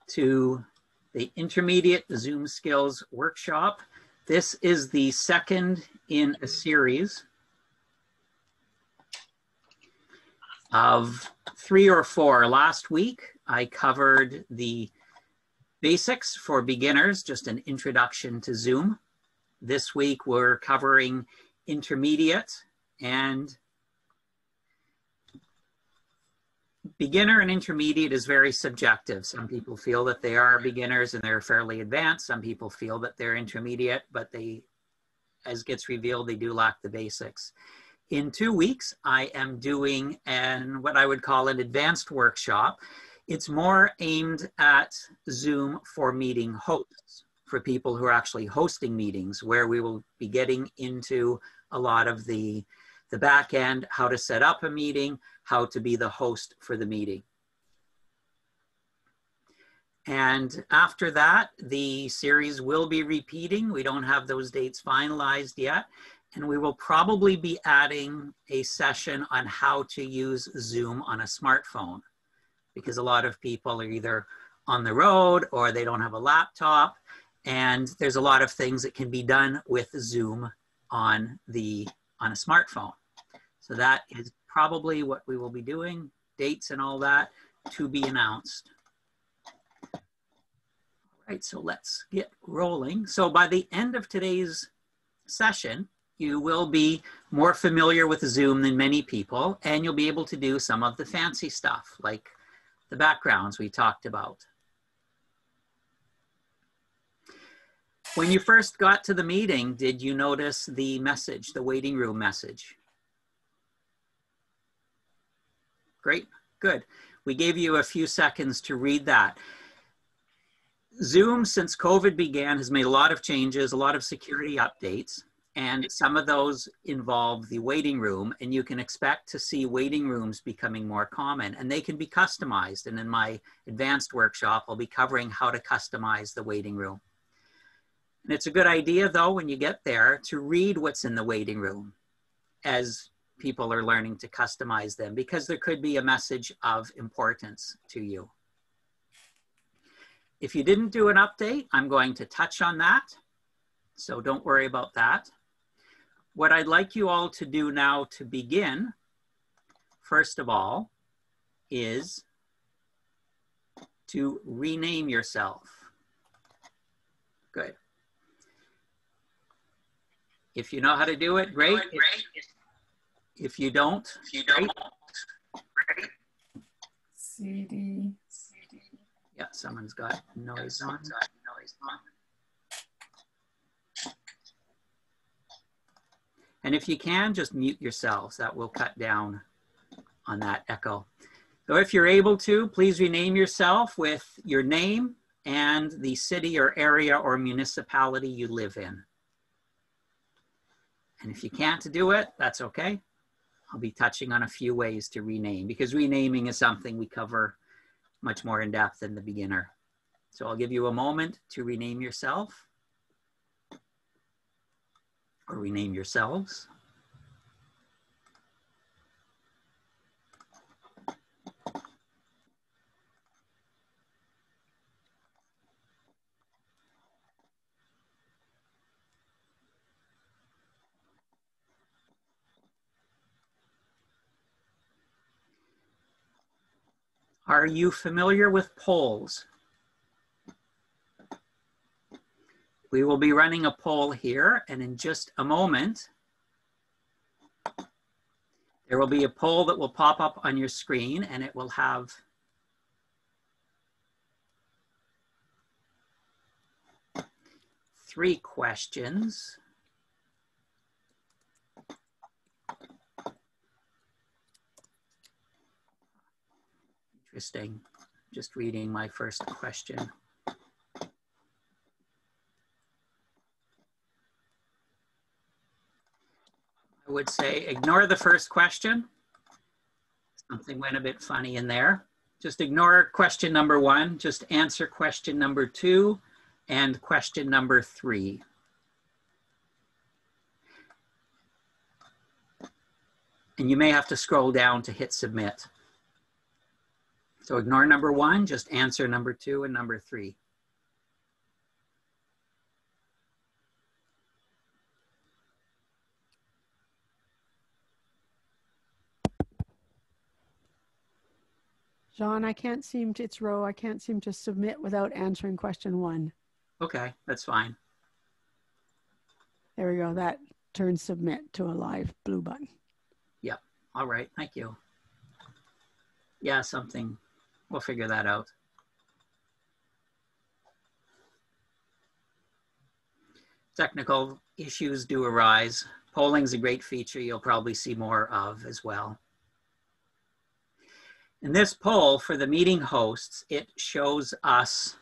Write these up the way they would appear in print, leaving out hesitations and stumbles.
to the Intermediate Zoom Skills Workshop. This is the second in a series of 3 or 4. Last week, I covered the basics for beginners, just an introduction to Zoom. This week, we're covering intermediate, and beginner and intermediate is very subjective. Some people feel that they are beginners and they're fairly advanced. Some people feel that they're intermediate, but they, as gets revealed, they do lack the basics. In 2 weeks, I am doing what I would call an advanced workshop. It's more aimed at Zoom for meeting hosts, for people who are actually hosting meetings, where we will be getting into a lot of the back end, how to set up a meeting, how to be the host for the meeting. And after that, the series will be repeating. We don't have those dates finalized yet. And we will probably be adding a session on how to use Zoom on a smartphone, because a lot of people are either on the road or they don't have a laptop. And there's a lot of things that can be done with Zoom on a smartphone. So that is probably what we will be doing, dates and all that to be announced. All right, so let's get rolling. So by the end of today's session, you will be more familiar with Zoom than many people, and you'll be able to do some of the fancy stuff, like the backgrounds we talked about. When you first got to the meeting, did you notice the message, the waiting room message? Great, good. We gave you a few seconds to read that. Zoom, since COVID began, has made a lot of changes, a lot of security updates, and some of those involve the waiting room, and you can expect to see waiting rooms becoming more common, and they can be customized. And in my advanced workshop, I'll be covering how to customize the waiting room. And it's a good idea, though, when you get there, to read what's in the waiting room as people are learning to customize them, because there could be a message of importance to you. If you didn't do an update, I'm going to touch on that, so don't worry about that. What I'd like you all to do now to begin, first of all, is to rename yourself. Good. If you know how to do it, great. If you don't, great. CD. Yeah, someone's got noise on. And if you can, just mute yourselves. That will cut down on that echo. So if you're able to, please rename yourself with your name and the city or area or municipality you live in. And if you can't do it, that's okay. I'll be touching on a few ways to rename, because renaming is something we cover much more in depth than the beginner. So I'll give you a moment to rename yourself or rename yourselves. Are you familiar with polls? We will be running a poll here, and in just a moment, there will be a poll that will pop up on your screen, and it will have three questions. Interesting. Just reading my first question. I would say ignore the first question. Something went a bit funny in there. Just ignore question number 1. Just answer question number 2 and question number 3. And you may have to scroll down to hit submit. So ignore number 1, just answer number 2 and number 3. Shawn, I can't seem to, it's row, I can't seem to submit without answering question 1. Okay, that's fine. There we go. That turns submit to a live blue button. Yep. All right. Thank you. Yeah, we'll figure that out. Technical issues do arise. Polling's a great feature you'll probably see more of as well. In this poll for the meeting hosts, it shows us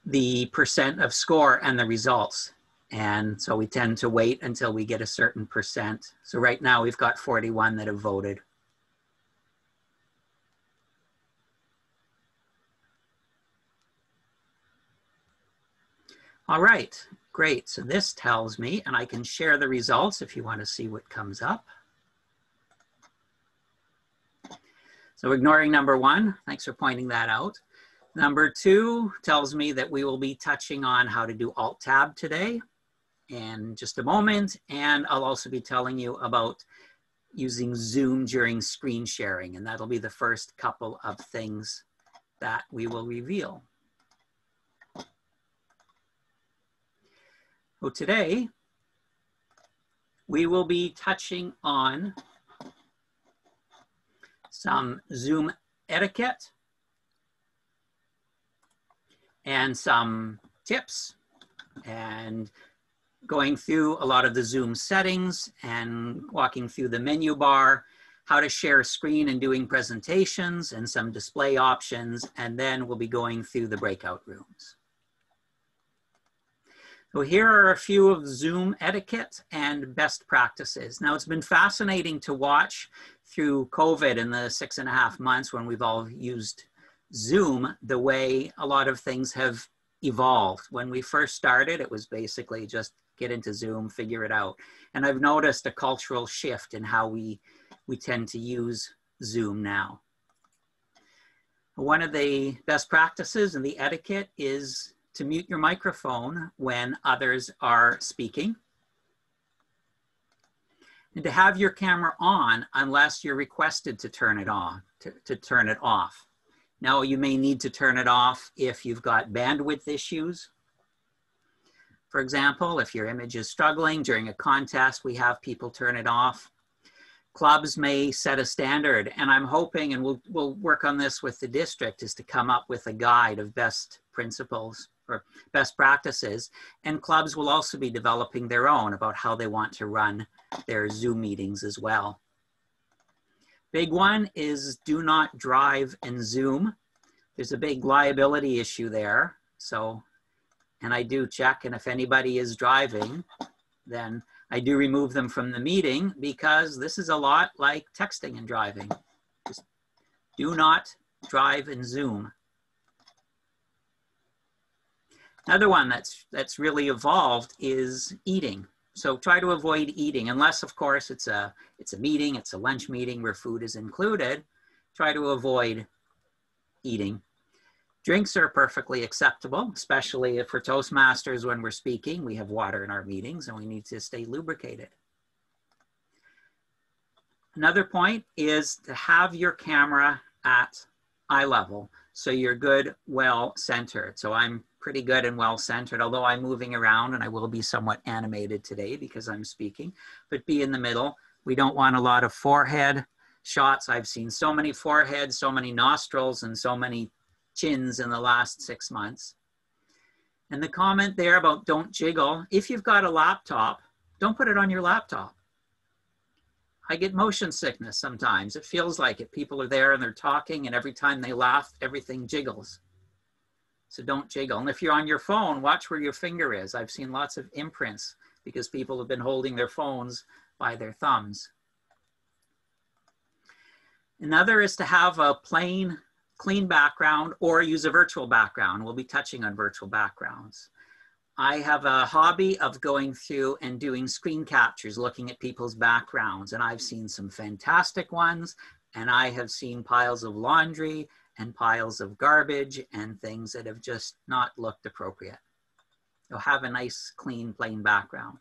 the percent of score and the results. And so we tend to wait until we get a certain percent. So right now we've got 41 that have voted. All right, great. So this tells me, and I can share the results if you want to see what comes up. So ignoring number 1, thanks for pointing that out. Number 2 tells me that we will be touching on how to do Alt-Tab today in just a moment. And I'll also be telling you about using Zoom during screen sharing. And that'll be the first couple of things that we will reveal. So today, we will be touching on some Zoom etiquette and some tips and going through a lot of the Zoom settings and walking through the menu bar, how to share a screen and doing presentations and some display options. And then we'll be going through the breakout rooms. So here are a few of Zoom etiquette and best practices. Now, it's been fascinating to watch through COVID in the 6.5 months when we've all used Zoom, the way a lot of things have evolved. When we first started, it was basically just get into Zoom, figure it out. And I've noticed a cultural shift in how we tend to use Zoom now. One of the best practices in the etiquette is to mute your microphone when others are speaking, and to have your camera on unless you're requested to turn it on, to turn it off. Now, you may need to turn it off if you've got bandwidth issues. For example, if your image is struggling during a contest, we have people turn it off. Clubs may set a standard, and I'm hoping, and we'll work on this with the district, is to come up with a guide of best principles or best practices. And clubs will also be developing their own about how they want to run their Zoom meetings as well. Big one is do not drive in Zoom. There's a big liability issue there. So, and I do check, and if anybody is driving, then I do remove them from the meeting, because this is a lot like texting and driving. Just do not drive in Zoom. Another one that's really evolved is eating. So try to avoid eating, unless of course it's a meeting, it's a lunch meeting where food is included. Try to avoid eating. Drinks are perfectly acceptable, especially if for Toastmasters, when we're speaking, we have water in our meetings and we need to stay lubricated. Another point is to have your camera at eye level, so you're good, well centered. So I'm pretty good and well centered, although I'm moving around and I will be somewhat animated today because I'm speaking, but be in the middle. We don't want a lot of forehead shots. I've seen so many foreheads, so many nostrils, and so many chins in the last 6 months. And the comment there about don't jiggle, if you've got a laptop, don't put it on your laptop. I get motion sickness sometimes. It feels like it. People are there and they're talking, and every time they laugh, everything jiggles. So don't jiggle. And if you're on your phone, watch where your finger is. I've seen lots of imprints because people have been holding their phones by their thumbs. Another is to have a plain, clean background or use a virtual background. We'll be touching on virtual backgrounds. I have a hobby of going through and doing screen captures, looking at people's backgrounds, and I've seen some fantastic ones. And I have seen piles of laundry and piles of garbage and things that have just not looked appropriate. You'll have a nice, clean, plain background.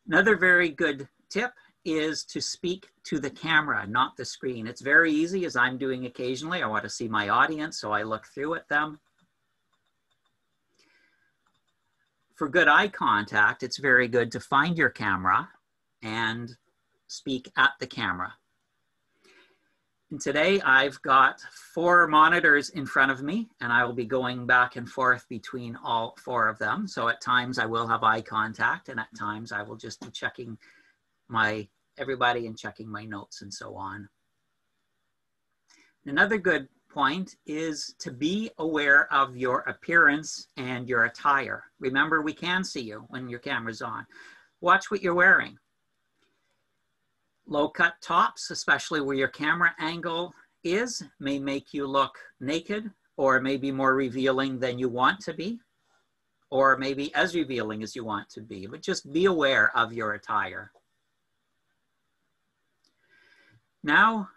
Another very good tip is to speak to the camera, not the screen. It's very easy, as I'm doing occasionally. I want to see my audience, so I look through at them. For good eye contact, it's very good to find your camera and speak at the camera. And today I've got 4 monitors in front of me, and I will be going back and forth between all 4 of them. So at times I will have eye contact, and at times I will just be checking everybody and checking my notes and so on. Another good point is to be aware of your appearance and your attire. Remember, we can see you when your camera's on. Watch what you're wearing. Low-cut tops, especially where your camera angle is, may make you look naked, or may be more revealing than you want to be, or maybe as revealing as you want to be, but just be aware of your attire. Now,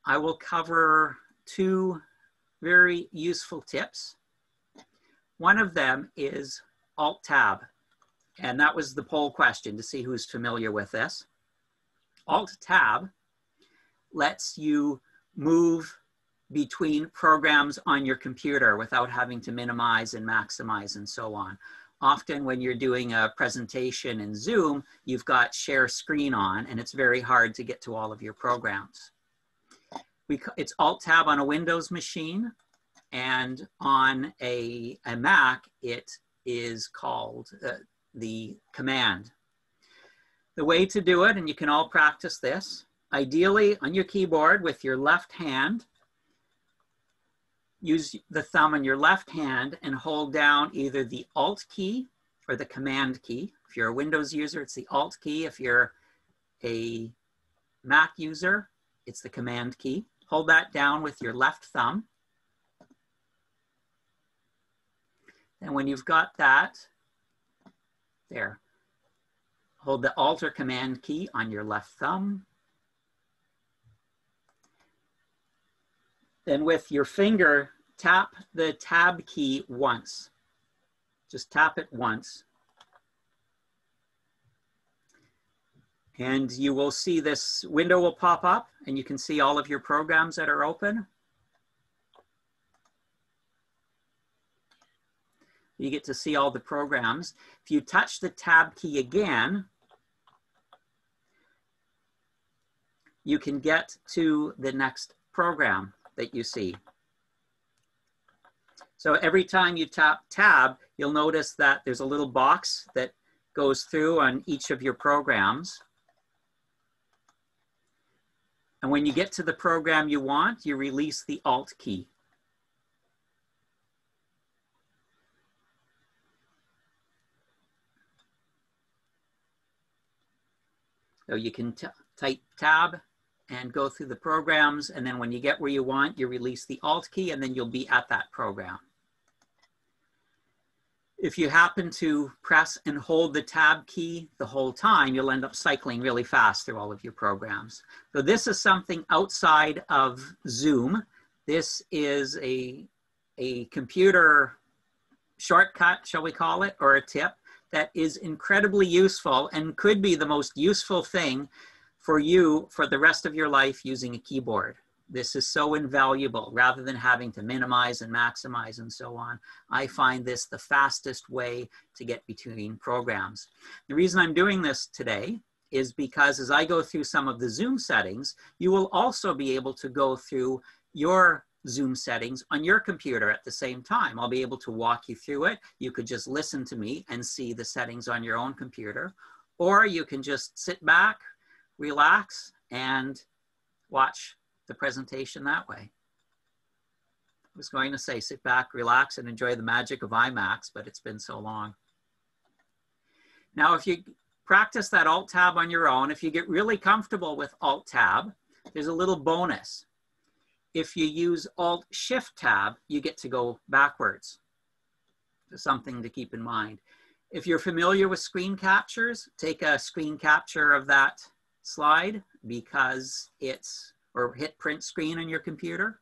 I will cover 2 very useful tips. One of them is Alt-Tab, and that was the poll question to see who's familiar with this. Alt-Tab lets you move between programs on your computer without having to minimize and maximize and so on. Often when you're doing a presentation in Zoom, you've got share screen on, and it's very hard to get to all of your programs. It's Alt-Tab on a Windows machine, and on a Mac, it is called the command. The way to do it, and you can all practice this, ideally on your keyboard with your left hand, use the thumb on your left hand and hold down either the Alt key or the Command key. If you're a Windows user, it's the Alt key. If you're a Mac user, it's the Command key. Hold that down with your left thumb. And when you've got that, there, hold the Alt or Command key on your left thumb. Then with your finger, tap the Tab key once. Just tap it once. And you will see this window will pop up, and you can see all of your programs that are open. You get to see all the programs. If you touch the Tab key again, you can get to the next program that you see. So every time you tap Tab, you'll notice that there's a little box that goes through on each of your programs. And when you get to the program you want, you release the Alt key. So you can type Tab and go through the programs, and then when you get where you want, you release the Alt key, and then you'll be at that program. If you happen to press and hold the Tab key the whole time, you'll end up cycling really fast through all of your programs. So this is something outside of Zoom. This is a computer shortcut, shall we call it, or a tip that is incredibly useful and could be the most useful thing for you for the rest of your life using a keyboard. This is so invaluable. Rather than having to minimize and maximize and so on, I find this the fastest way to get between programs. The reason I'm doing this today is because as I go through some of the Zoom settings, you will also be able to go through your Zoom settings on your computer at the same time. I'll be able to walk you through it. You could just listen to me and see the settings on your own computer, or you can just sit back, relax, and watch the presentation that way. I was going to say sit back, relax, and enjoy the magic of IMAX, but it's been so long. Now, if you practice that Alt-Tab on your own, if you get really comfortable with Alt-Tab, there's a little bonus. If you use Alt-Shift-Tab, you get to go backwards. There's something to keep in mind. If you're familiar with screen captures, take a screen capture of that slide because it's, or hit print screen on your computer,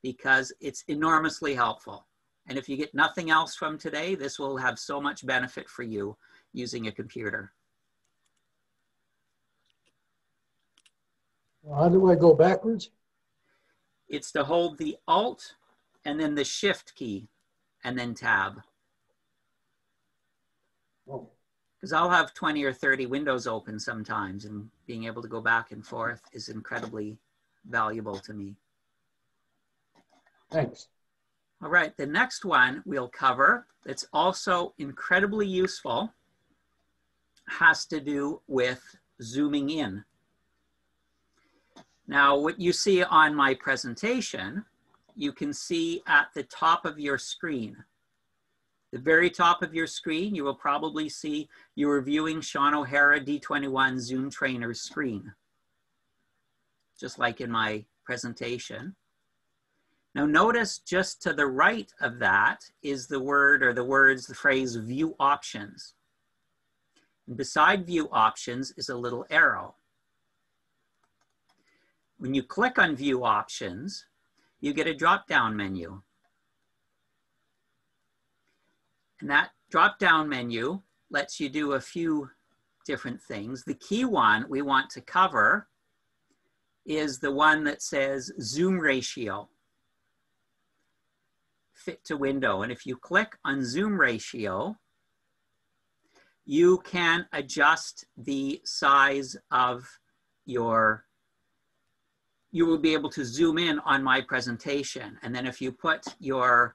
because it's enormously helpful. And if you get nothing else from today, this will have so much benefit for you using a computer. How do I go backwards? It's to hold the Alt and then the Shift key and then Tab. Oh. Because I'll have 20 or 30 windows open sometimes, and being able to go back and forth is incredibly valuable to me. Thanks. All right, the next one we'll cover that's also incredibly useful has to do with zooming in. Now, what you see on my presentation, you can see at the top of your screen. The very top of your screen, you will probably see you are viewing Shawn O'Hara D21 Zoom Trainer's screen, just like in my presentation. Now notice just to the right of that is the word or the words, the phrase View Options. And beside View Options is a little arrow. When you click on View Options, you get a drop-down menu. And that drop-down menu lets you do a few different things. The key one we want to cover is the one that says Zoom Ratio, Fit to Window. And if you click on Zoom Ratio, you can adjust the size of you will be able to zoom in on my presentation. And then if you put your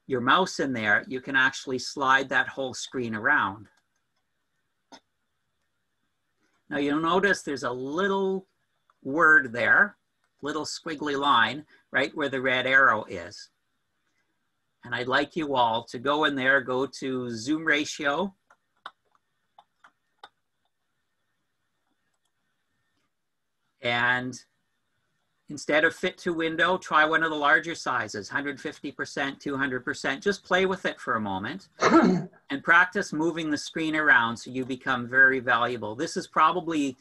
mouse in there, you can actually slide that whole screen around. Now you'll notice there's a little word there, little squiggly line, right where the red arrow is. And I'd like you all to go in there, go to Zoom Ratio. And instead of Fit to Window, try one of the larger sizes, 150%, 200%. Just play with it for a moment and practice moving the screen around so you become very valuable. This is probably,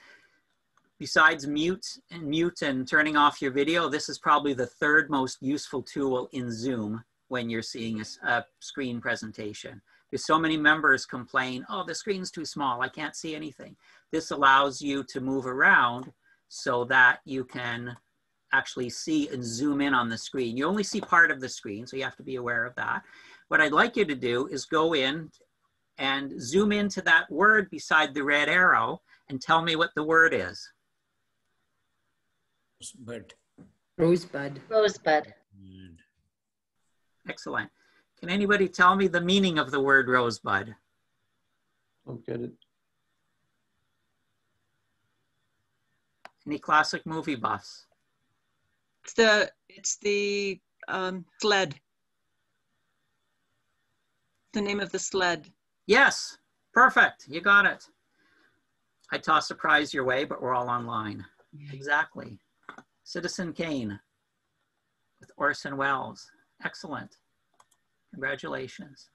besides mute and turning off your video, this is probably the third most useful tool in Zoom when you're seeing a screen presentation. Because so many members complain, oh, the screen's too small, I can't see anything. This allows you to move around so that you can actually see and zoom in on the screen. You only see part of the screen, so you have to be aware of that. What I'd like you to do is go in and zoom into that word beside the red arrow and tell me what the word is. Rosebud. Rosebud. Rosebud. Excellent. Can anybody tell me the meaning of the word rosebud? Don't get it. Any classic movie buffs? It's the sled. The name of the sled. Yes, perfect. You got it. I toss a prize your way, but we're all online. Exactly. Citizen Kane with Orson Welles. Excellent. Congratulations.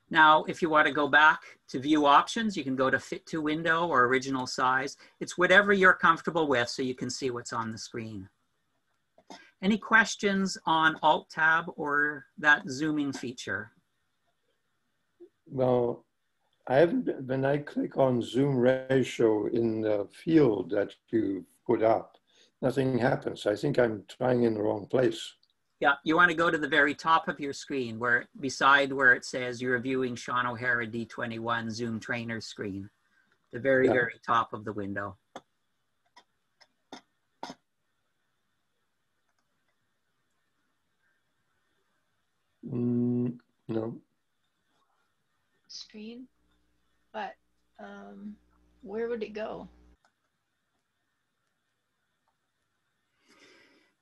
Now, if you want to go back to View Options, you can go to Fit to Window or Original Size. It's whatever you're comfortable with so you can see what's on the screen. Any questions on Alt-Tab or that zooming feature? Well, when I click on Zoom Ratio in the field that you put up, nothing happens. I think I'm trying in the wrong place. Yeah, you want to go to the very top of your screen where beside where it says you're viewing Shawn O'Hara D21 Zoom Trainer screen. The very, very top of the window. No. Screen, but where would it go?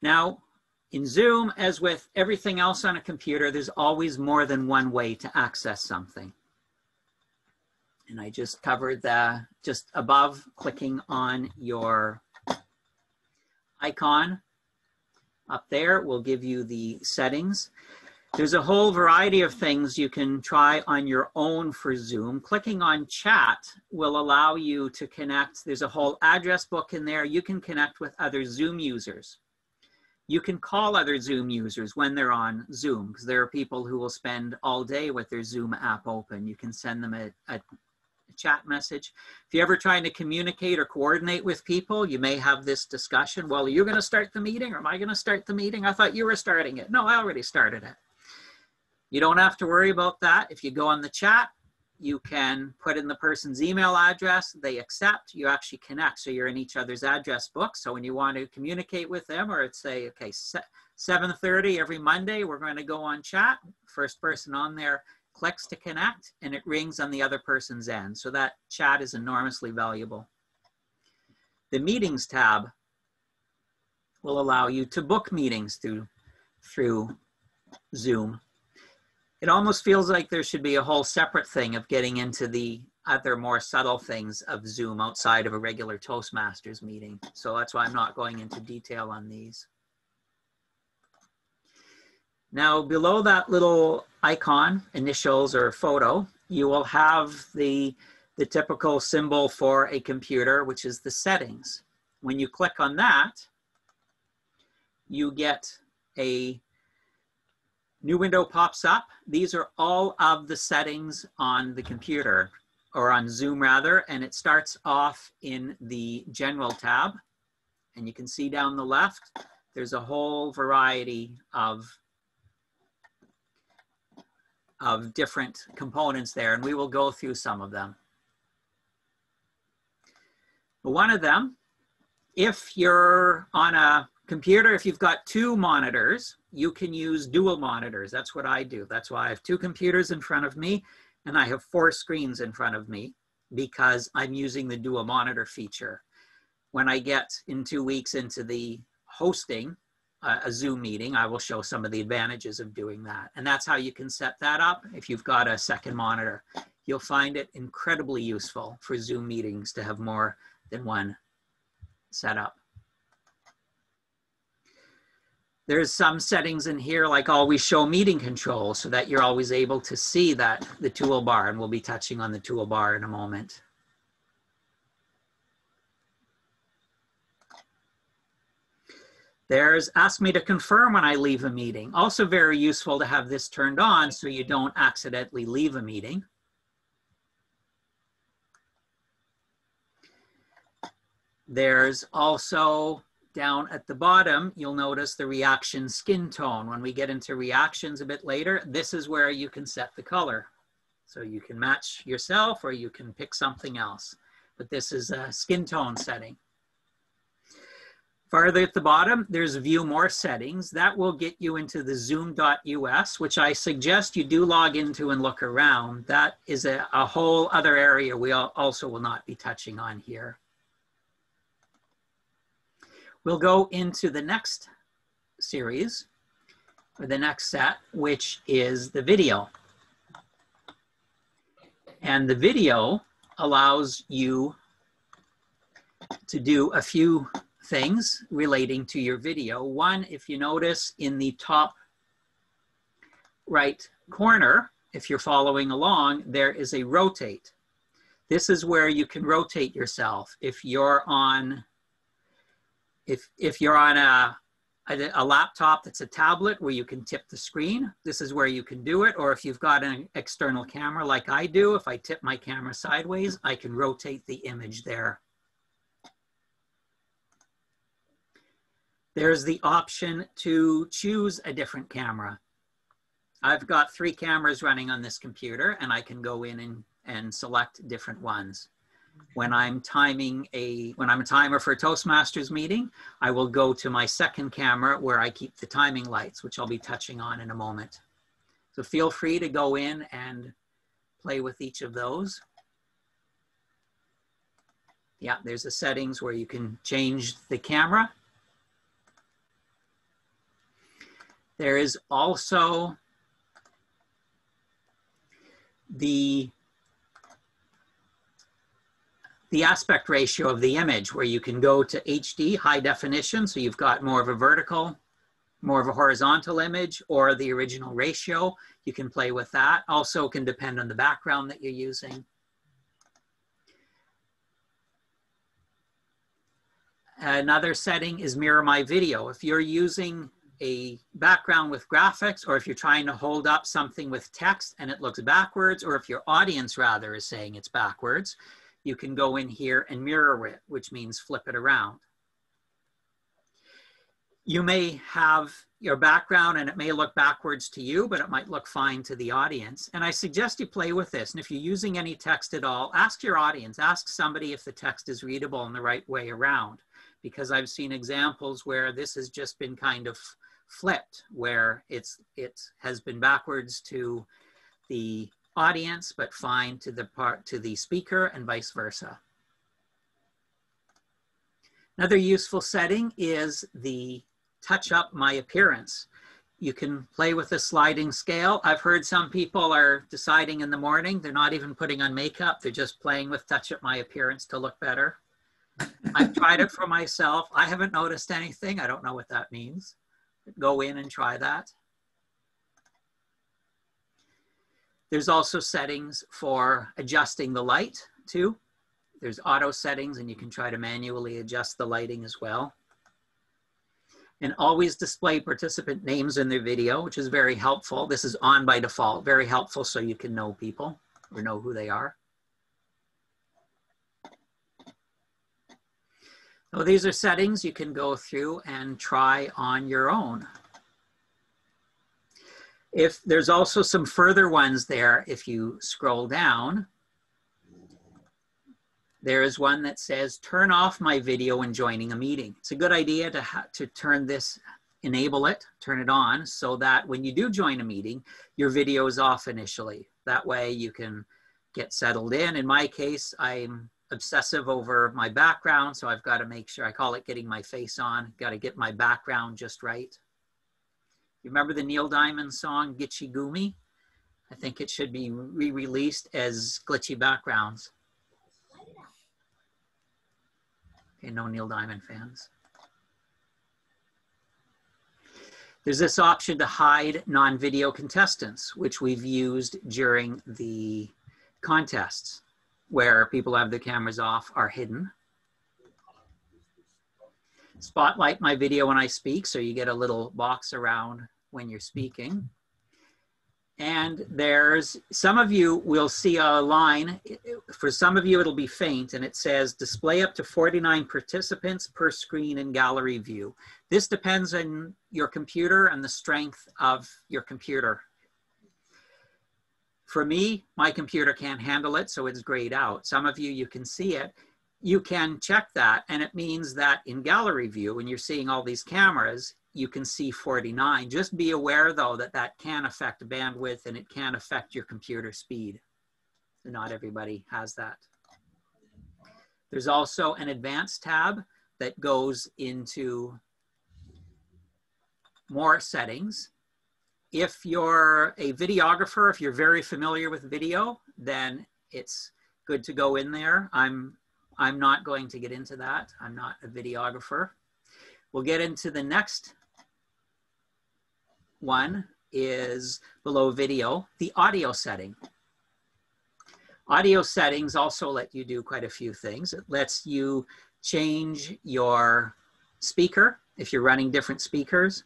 Now, in Zoom, as with everything else on a computer, there's always more than one way to access something. And I just covered the, just above, clicking on your icon up there will give you the settings. There's a whole variety of things you can try on your own for Zoom. Clicking on chat will allow you to connect. There's a whole address book in there. You can connect with other Zoom users. You can call other Zoom users when they're on Zoom, because there are people who will spend all day with their Zoom app open. You can send them a chat message. If you're ever trying to communicate or coordinate with people, you may have this discussion. Well, are you going to start the meeting, or am I going to start the meeting? I thought you were starting it. No, I already started it. You don't have to worry about that. If you go on the chat, you can put in the person's email address, they accept, you actually connect. So you're in each other's address book. So when you want to communicate with them, or it's say, okay, 7:30 every Monday, we're going to go on chat. First person on there clicks to connect, and it rings on the other person's end. So that chat is enormously valuable. The meetings tab will allow you to book meetings through Zoom. It almost feels like there should be a whole separate thing of getting into the other more subtle things of Zoom outside of a regular Toastmasters meeting. So that's why I'm not going into detail on these. Now, below that little icon, initials or photo, you will have the typical symbol for a computer, which is the settings. When you click on that, you get a new window pops up. These are all of the settings on the computer, or on Zoom rather, and it starts off in the General tab. And you can see down the left, there's a whole variety of different components there, and we will go through some of them. But one of them, if you're on a computer, if you've got two monitors, you can use dual monitors. That's what I do. That's why I have two computers in front of me, and I have 4 screens in front of me, because I'm using the dual monitor feature. When I get in 2 weeks into the hosting a Zoom meeting, I will show some of the advantages of doing that. And that's how you can set that up if you've got a second monitor. You'll find it incredibly useful for Zoom meetings to have more than one setup. There's some settings in here, like always show meeting controls, so that you're always able to see the toolbar, and we'll be touching on the toolbar in a moment. There's ask me to confirm when I leave a meeting. Also very useful to have this turned on so you don't accidentally leave a meeting. There's also, down at the bottom, you'll notice the reaction skin tone. When we get into reactions a bit later, this is where you can set the color. So you can match yourself, or you can pick something else. But this is a skin tone setting. Farther at the bottom, there's view more settings. That will get you into the zoom.us, which I suggest you do log into and look around. That is a whole other area we also will not be touching on here. We'll go into the next series, or the next set, which is the video. And the video allows you to do a few things relating to your video. One, if you notice in the top right corner, if you're following along, there is a rotate. This is where you can rotate yourself. If you're on a laptop that's a tablet where you can tip the screen, this is where you can do it. Or if you've got an external camera like I do, if I tip my camera sideways, I can rotate the image there. There's the option to choose a different camera. I've got 3 cameras running on this computer, and I can go in and select different ones. When I'm timing when I'm a timer for a Toastmasters meeting, I will go to my second camera where I keep the timing lights, which I'll be touching on in a moment. So feel free to go in and play with each of those. Yeah, there's the settings where you can change the camera. There is also the aspect ratio of the image, where you can go to HD, high definition, so you've got more of a vertical more of a horizontal image or the original ratio. You can play with that. Also can depend on the background that you're using. Another setting is mirror my video. If you're using a background with graphics, or if you're trying to hold up something with text and it looks backwards, or if your audience rather is saying it's backwards, you can go in here and mirror it, which means flip it around. You may have your background and it may look backwards to you, but it might look fine to the audience. And I suggest you play with this. And if you're using any text at all, ask your audience, ask somebody if the text is readable in the right way around. Because I've seen examples where this has just been kind of flipped, where it has been backwards to the audience, but fine to the speaker, and vice versa. Another useful setting is the touch up my appearance. You can play with the sliding scale. I've heard some people are deciding in the morning, they're not even putting on makeup, they're just playing with touch up my appearance to look better. I've tried it for myself. I haven't noticed anything. I don't know what that means. Go in and try that. There's also settings for adjusting the light too. There's auto settings and you can try to manually adjust the lighting as well. And always display participant names in their video, which is very helpful. This is on by default, very helpful so you can know people or know who they are. So these are settings you can go through and try on your own. If there's also some further ones there, if you scroll down, there is one that says, turn off my video when joining a meeting. It's a good idea to turn this, enable it, turn it on, so that when you do join a meeting, your video is off initially. That way you can get settled in. In my case, I'm obsessive over my background, so I've got to make sure, I call it getting my face on, got to get my background just right. You remember the Neil Diamond song, Gitchy Goomy? I think it should be re-released as glitchy backgrounds. Okay, no Neil Diamond fans. There's this option to hide non-video contestants, which we've used during the contests, where people have their cameras off, are hidden. Spotlight my video when I speak, so you get a little box around when you're speaking. And there's, some of you will see a line, for some of you it'll be faint, and it says display up to 49 participants per screen in gallery view. This depends on your computer and the strength of your computer. For me, my computer can't handle it, so it's grayed out. Some of you, you can see it. You can check that, and it means that in gallery view, when you're seeing all these cameras, you can see 49. Just be aware, though, that that can affect bandwidth and it can affect your computer speed. So not everybody has that. There's also an advanced tab that goes into more settings. If you're a videographer, if you're very familiar with video, then it's good to go in there. I'm not going to get into that. I'm not a videographer. We'll get into the next one, is below video, the audio setting. Audio settings also let you do quite a few things. It lets you change your speaker if you're running different speakers.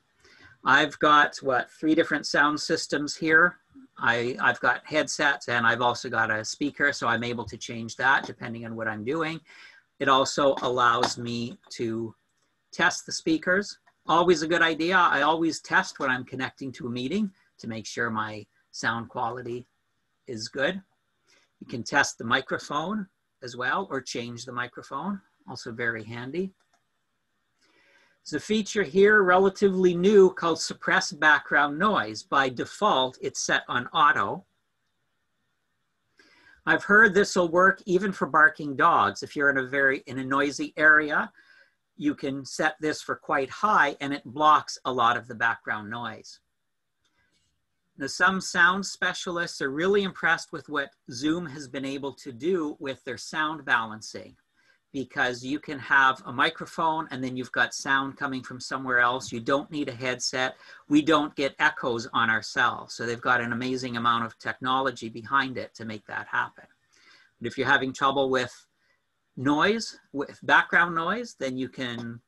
I've got, 3 different sound systems here. I've got headsets and I've also got a speaker, so I'm able to change that depending on what I'm doing. It also allows me to test the speakers. Always a good idea. I always test when I'm connecting to a meeting to make sure my sound quality is good. You can test the microphone as well, or change the microphone, also very handy. There's a feature here, relatively new, called suppress background noise. By default, it's set on auto. I've heard this will work even for barking dogs. If you're in a noisy area, you can set this for quite high and it blocks a lot of the background noise. Now, some sound specialists are really impressed with what Zoom has been able to do with their sound balancing. because you can have a microphone and then you've got sound coming from somewhere else. You don't need a headset. We don't get echoes on ourselves. So they've got an amazing amount of technology behind it to make that happen. But if you're having trouble with noise, with background noise, then you can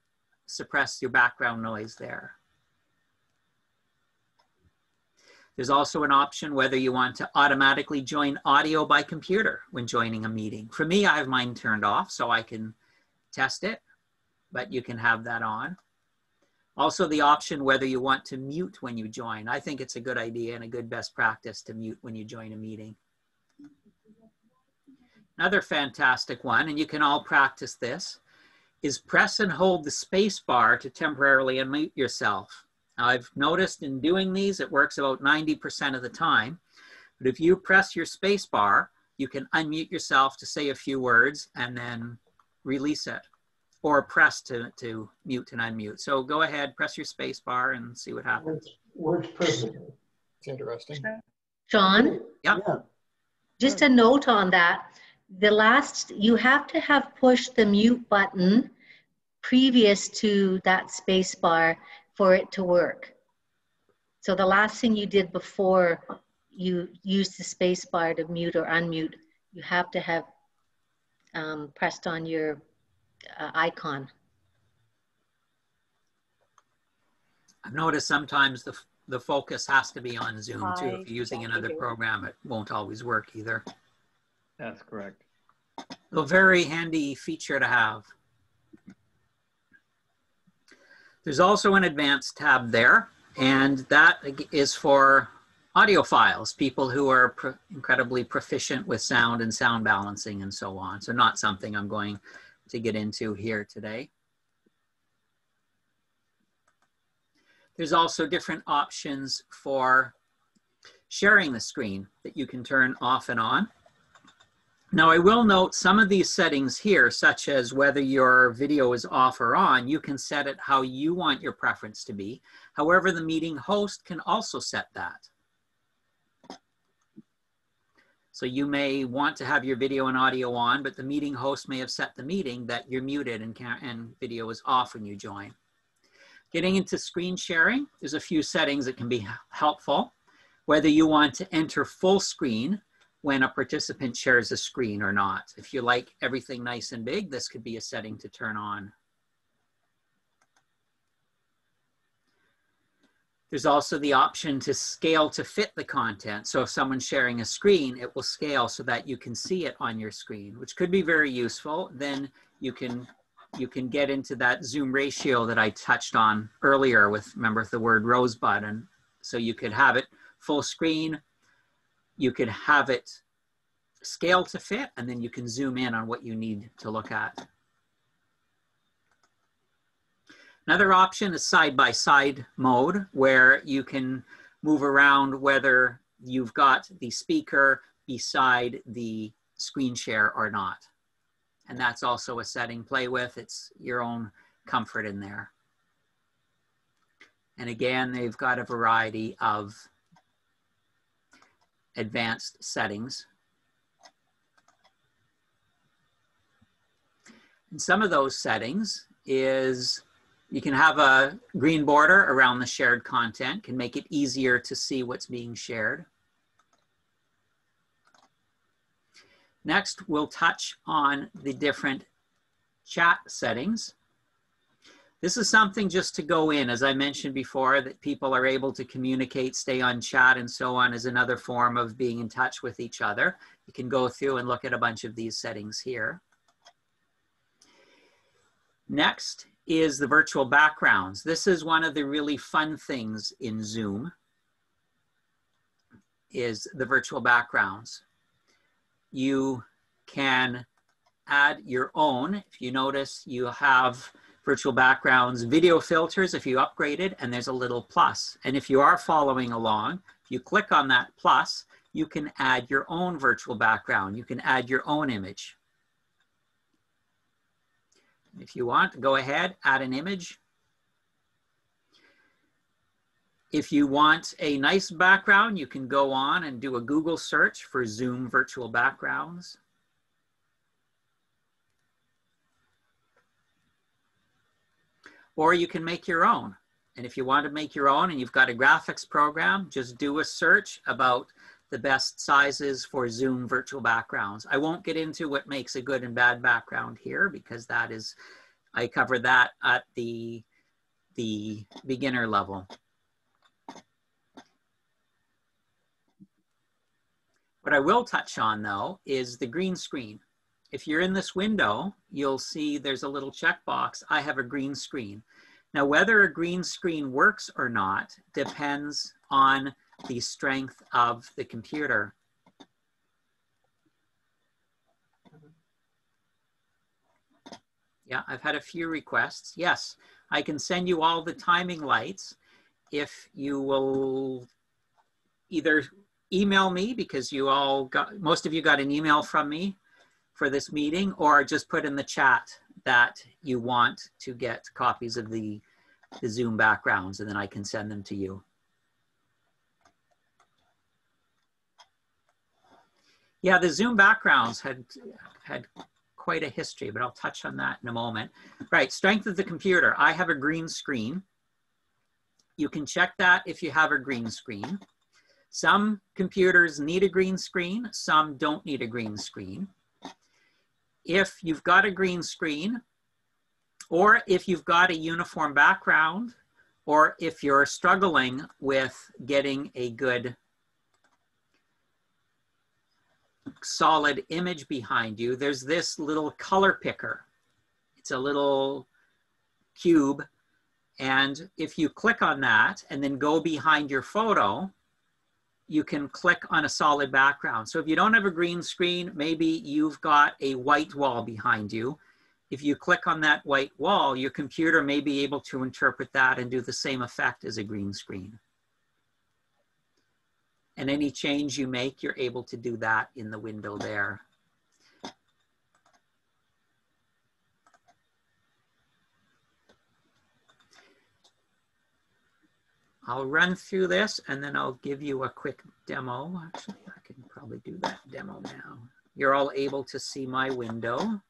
suppress your background noise there. There's also an option whether you want to automatically join audio by computer when joining a meeting. For me, I have mine turned off so I can test it, but you can have that on. Also the option whether you want to mute when you join. I think it's a good idea and a good best practice to mute when you join a meeting. Another fantastic one, and you can all practice this, is press and hold the space bar to temporarily unmute yourself. Now, I've noticed in doing these, it works about 90% of the time. But if you press your space bar, you can unmute yourself to say a few words and then release it, or press to mute and unmute. So go ahead, press your space bar and see what happens. Works perfectly. It's interesting. Shawn? Yep. Yeah. Just a note on that. You have to have pushed the mute button previous to that space bar for it to work. So the last thing you did before you used the space bar to mute or unmute, you have to have pressed on your icon. I've noticed sometimes the focus has to be on Zoom too. If you're using another program, it won't always work either. That's correct. A very handy feature to have. There's also an advanced tab there, and that is for audiophiles, people who are incredibly proficient with sound and sound balancing and so on. So not something I'm going to get into here today. There's also different options for sharing the screen that you can turn off and on. Now, I will note some of these settings here, such as whether your video is off or on, you can set it how you want your preference to be. However, the meeting host can also set that. So you may want to have your video and audio on, but the meeting host may have set the meeting that you're muted and video is off when you join. Getting into screen sharing, there's a few settings that can be helpful. Whether you want to enter full screen when a participant shares a screen or not. If you like everything nice and big, this could be a setting to turn on. There's also the option to scale to fit the content. So if someone's sharing a screen, it will scale so that you can see it on your screen, which could be very useful. Then you can get into that zoom ratio that I touched on earlier with, remember, the word rosebud. And so you could have it full screen. You could have it scale to fit, and then you can zoom in on what you need to look at. Another option is side-by-side mode, where you can move around whether you've got the speaker beside the screen share or not. And that's also a setting. Play with. It's your own comfort in there. And again, they've got a variety of advanced settings. And some of those settings is you can have a green border around the shared content, can make it easier to see what's being shared. Next, we'll touch on the different chat settings. This is something just to go in, as I mentioned before, that people are able to communicate, stay on chat, and so on is another form of being in touch with each other. You can go through and look at a bunch of these settings here. Next is the virtual backgrounds. This is one of the really fun things in Zoom, is the virtual backgrounds. You can add your own. If you notice, you have virtual backgrounds, video filters if you upgraded, and there's a little plus. And if you are following along, if you click on that plus, you can add your own virtual background. You can add your own image. If you want, go ahead, add an image. If you want a nice background, you can go on and do a Google search for Zoom virtual backgrounds. or you can make your own. And if you want to make your own and you've got a graphics program, just do a search about the best sizes for Zoom virtual backgrounds. I won't get into what makes a good and bad background here because that is, I cover that at the beginner level. What I will touch on though is the green screen. If you're in this window, you'll see there's a little checkbox, I have a green screen. Now, whether a green screen works or not depends on the strength of the computer. Yeah, I've had a few requests. Yes, I can send you all the timing lights if you will either email me, because you all got, most of you got an email from me for this meeting, or just put in the chat that you want to get copies of the Zoom backgrounds, and then I can send them to you. Yeah, the Zoom backgrounds had quite a history, but I'll touch on that in a moment. Right, strength of the computer. I have a green screen. You can check that if you have a green screen. Some computers need a green screen, some don't need a green screen. If you've got a green screen, or if you've got a uniform background, or if you're struggling with getting a good solid image behind you, there's this little color picker. It's a little cube, and if you click on that and then go behind your photo, you can click on a solid background. So if you don't have a green screen, maybe you've got a white wall behind you. If you click on that white wall, your computer may be able to interpret that and do the same effect as a green screen. And any change you make, you're able to do that in the window there. I'll run through this and then I'll give you a quick demo. Actually, I can probably do that demo now. You're all able to see my window.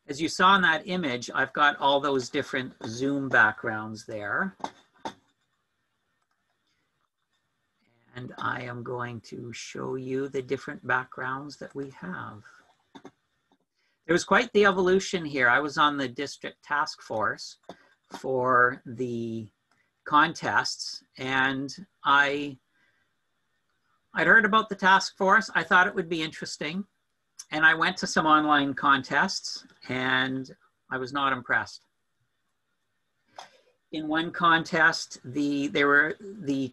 As you saw in that image, I've got all those different Zoom backgrounds there. And I am going to show you the different backgrounds that we have. There was quite the evolution here. I was on the district task force for the contests, and I'd heard about the task force. I thought it would be interesting. And I went to some online contests and I was not impressed. In one contest, the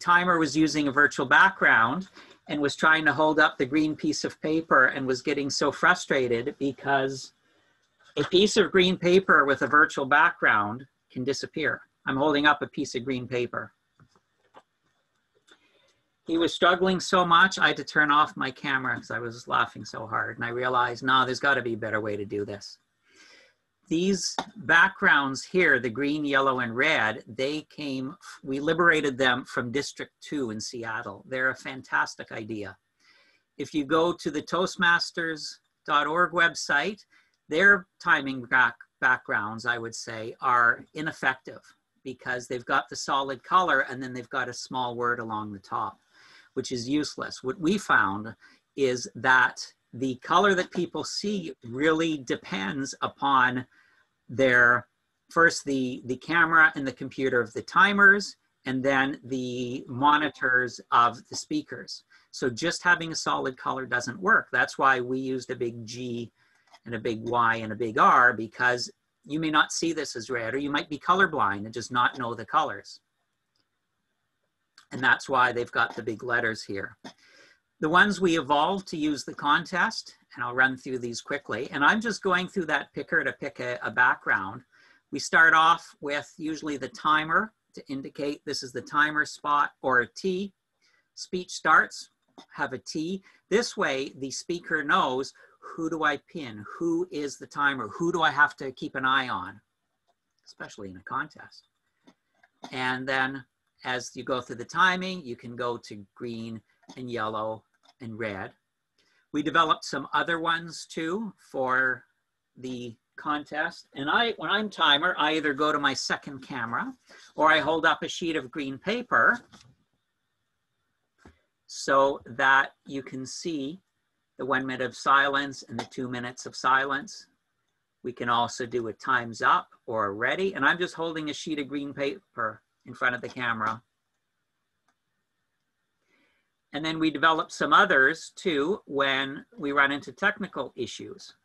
timer was using a virtual background and was trying to hold up the green piece of paper and was getting so frustrated because a piece of green paper with a virtual background can disappear. I'm holding up a piece of green paper. He was struggling so much, I had to turn off my camera because I was laughing so hard. And I realized, no, there's got to be a better way to do this. These backgrounds here, the green, yellow, and red, we liberated them from District 2 in Seattle. They're a fantastic idea. If you go to the Toastmasters.org website, their timing backgrounds, I would say, are ineffective because they've got the solid color and then they've got a small word along the top, which is useless. What we found is that the color that people see really depends upon first the camera and the computer of the timers, and then the monitors of the speakers. So just having a solid color doesn't work. That's why we used a big G and a big Y and a big R, because you may not see this as red, or you might be colorblind and just not know the colors. And that's why they've got the big letters here. The ones we evolved to use the contest, and I'll run through these quickly, and I'm just going through that picker to pick a background. We start off with usually the timer to indicate this is the timer spot, or a T. Speech starts, have a T. This way the speaker knows, who do I pin? Who is the timer? Who do I have to keep an eye on? Especially in a contest. And then as you go through the timing, you can go to green and yellow and red. We developed some other ones too for the contest. And when I'm timer, I either go to my second camera or I hold up a sheet of green paper so that you can see the 1 minute of silence and the 2 minutes of silence. We can also do a time's up or a ready. And I'm just holding a sheet of green paper in front of the camera. And then we develop some others too when we run into technical issues,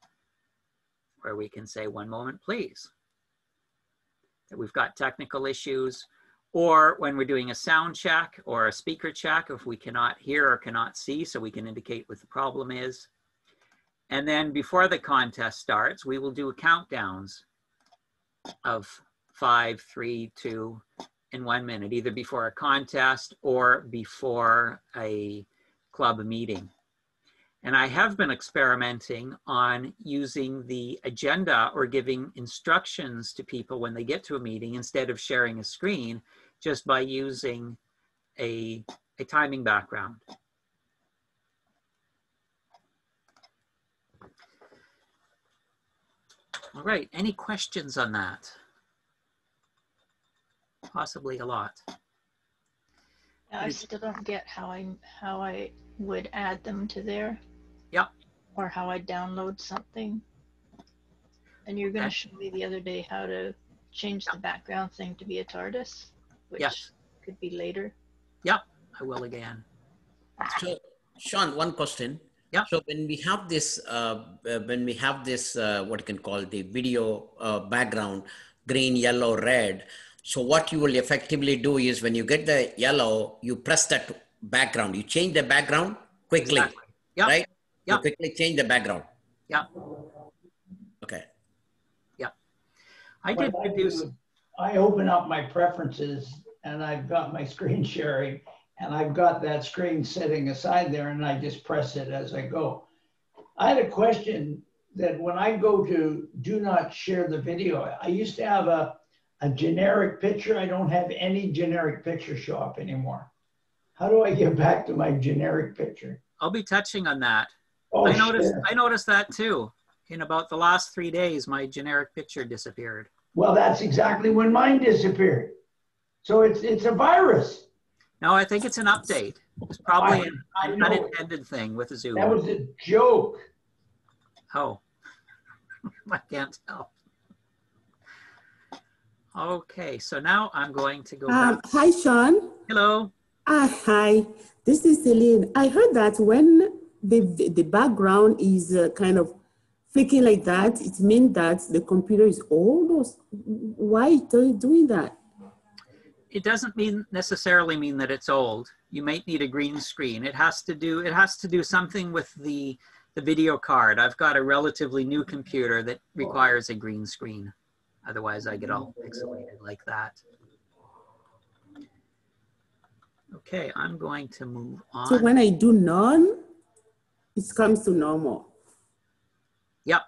where we can say, 1 moment, please. That we've got technical issues, or when we're doing a sound check or a speaker check, if we cannot hear or cannot see, so we can indicate what the problem is. And then before the contest starts, we will do countdowns of 5, 3, 2, in 1 minute, either before a contest or before a club meeting. And I have been experimenting on using the agenda or giving instructions to people when they get to a meeting instead of sharing a screen, just by using a timing background. All right, any questions on that? Possibly a lot. I still don't get how I would add them to there. Yep. Or how I download something. And you're going to show me the other day how to change the background thing to be a TARDIS, which could be later. Yep, I will again. So, Shawn, one question. Yeah. So when we have this, what you can call the video background, green, yellow, red. So what you will effectively do is when you get the yellow, you press that background. You change the background quickly, exactly. Yep. right? Yep. You quickly change the background. Yeah. Okay. Yeah. I open up my preferences and I've got my screen sharing and I've got that screen sitting aside there and I just press it as I go. I had a question that when I go to do not share the video, I used to have a generic picture. I don't have any generic picture show up anymore. How do I get back to my generic picture? I'll be touching on that. Oh, I noticed that too. In about the last 3 days, my generic picture disappeared. Well, that's exactly when mine disappeared. So it's a virus. No, I think it's an update. It's probably an unintended thing with Zoom. That was a joke. Oh, I can't tell. Okay, so now I'm going to go back. Hi, Shawn. Hello. Hi, this is Celine. I heard that when the background is kind of flicking like that, it means that the computer is old. Or why are you doing that? It doesn't necessarily mean that it's old. You might need a green screen. It has to do something with the video card. I've got a relatively new computer that requires a green screen. Otherwise, I get all pixelated like that. Okay, I'm going to move on. So when I do none, it comes to normal. Yep.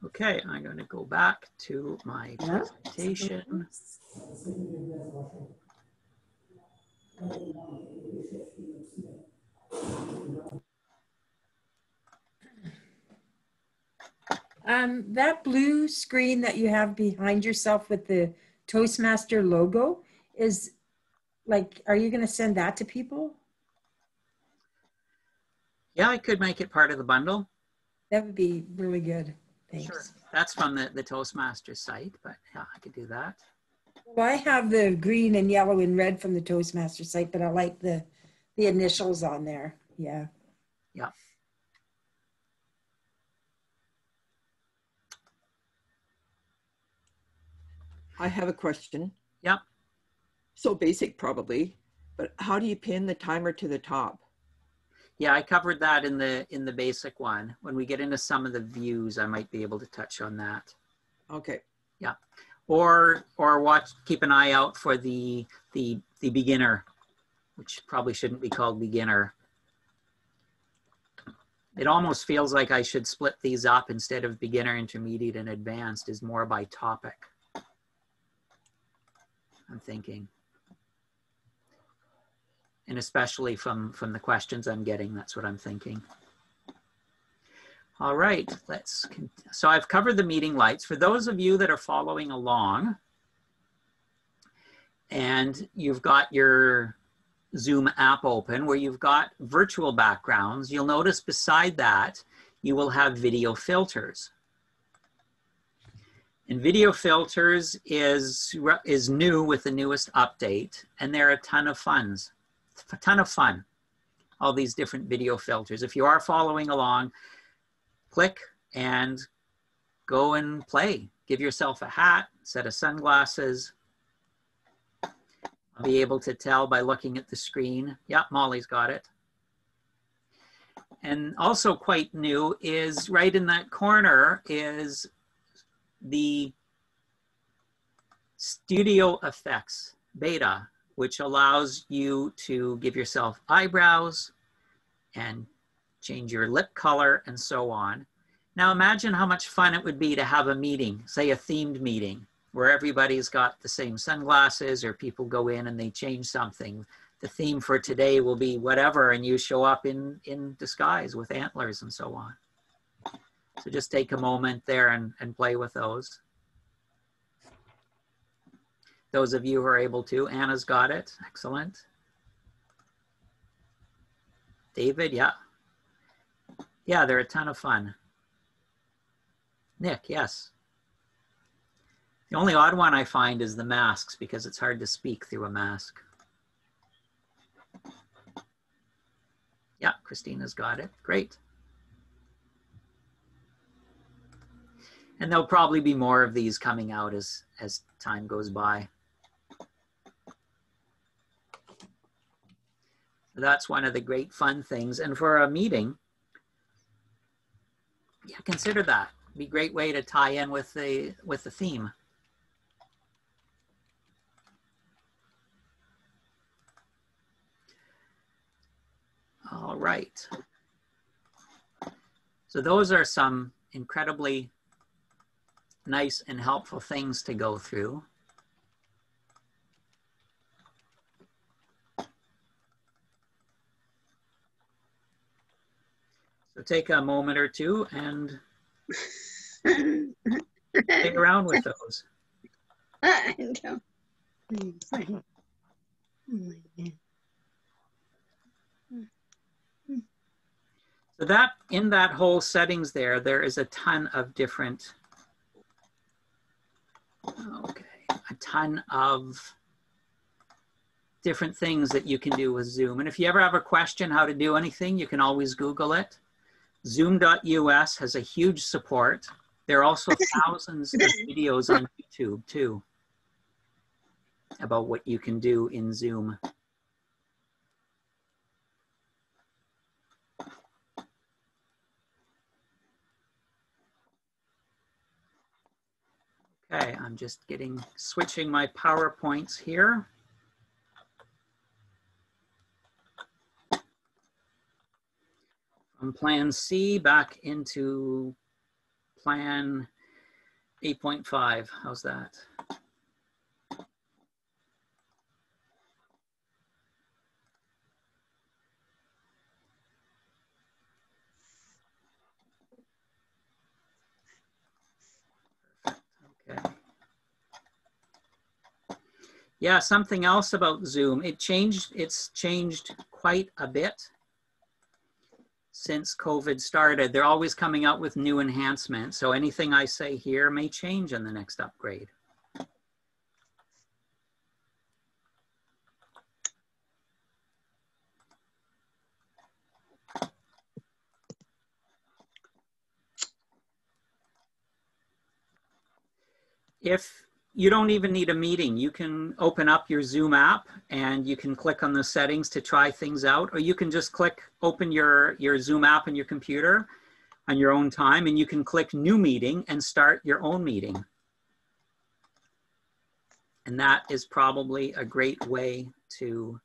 Okay, I'm going to go back to my presentation. That blue screen that you have behind yourself with the Toastmaster logo is like, are you going to send that to people? Yeah, I could make it part of the bundle. That would be really good. Thanks. Sure. That's from the Toastmasters site, but yeah, I could do that. Well, I have the green and yellow and red from the Toastmasters site, but I like the initials on there. Yeah. Yeah. I have a question. Yep. So basic probably, but how do you pin the timer to the top? Yeah, I covered that in the basic one. When we get into some of the views, I might be able to touch on that. Okay. Yeah. Or keep an eye out for the beginner, which probably shouldn't be called beginner. It almost feels like I should split these up instead of beginner, intermediate, and advanced is more by topic. I'm thinking. And especially from the questions I'm getting, that's what I'm thinking. All right, so I've covered the meeting lights. For those of you that are following along and you've got your Zoom app open where you've got virtual backgrounds, you'll notice beside that, you will have video filters. And video filters is new with the newest update, and they're a ton of fun, all these different video filters. If you are following along, click and go and play. Give yourself a hat, set of sunglasses. I'll be able to tell by looking at the screen. Yeah, Molly's got it. And also quite new is right in that corner is the Studio Effects beta, which allows you to give yourself eyebrows and change your lip color and so on. Now imagine how much fun it would be to have a meeting, say a themed meeting, where everybody's got the same sunglasses or people go in and they change something. The theme for today will be whatever, and you show up in disguise with antlers and so on. So just take a moment there and play with those. Those of you who are able to, Anna's got it, excellent. David, yeah. Yeah, they're a ton of fun. Nick, yes. The only odd one I find is the masks because it's hard to speak through a mask. Yeah, Christina's got it, great. And there'll probably be more of these coming out as time goes by. So that's one of the great fun things. And for a meeting, yeah, consider that. It'd be a great way to tie in with the theme. All right. So those are some incredibly nice and helpful things to go through. So take a moment or two and play around with those. So that in that whole settings there is a ton of different, a ton of different things that you can do with Zoom. And if you ever have a question how to do anything, you can always Google it. Zoom.us has a huge support. There are also thousands of videos on YouTube too about what you can do in Zoom. Okay, I'm just switching my PowerPoints here. From Plan C back into Plan 8.5. How's that? Okay. Yeah, something else about Zoom. It's changed quite a bit since COVID started. They're always coming out with new enhancements. So anything I say here may change in the next upgrade. If you don't even need a meeting, you can open up your Zoom app and you can click on the settings to try things out, or you can just open your Zoom app in your computer on your own time, and you can click New Meeting and start your own meeting. And that is probably a great way to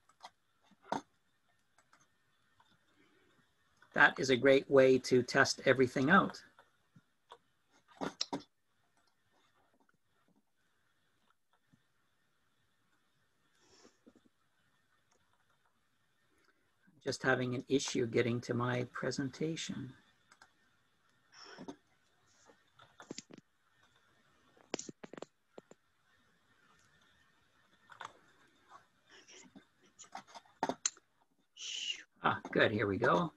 test everything out. Just having an issue getting to my presentation. Ah, good, here we go.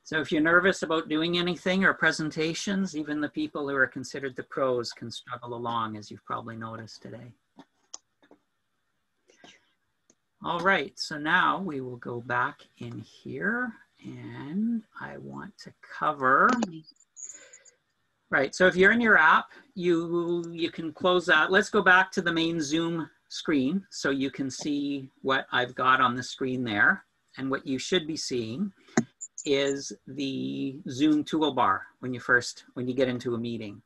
So if you're nervous about doing anything or presentations, even the people who are considered the pros can struggle along, as you've probably noticed today. All right, so now we will go back in here and I want to cover, right, so if you're in your app, you can close that. Let's go back to the main Zoom screen so you can see what I've got on the screen there. And what you should be seeing is the Zoom toolbar when you get into a meeting.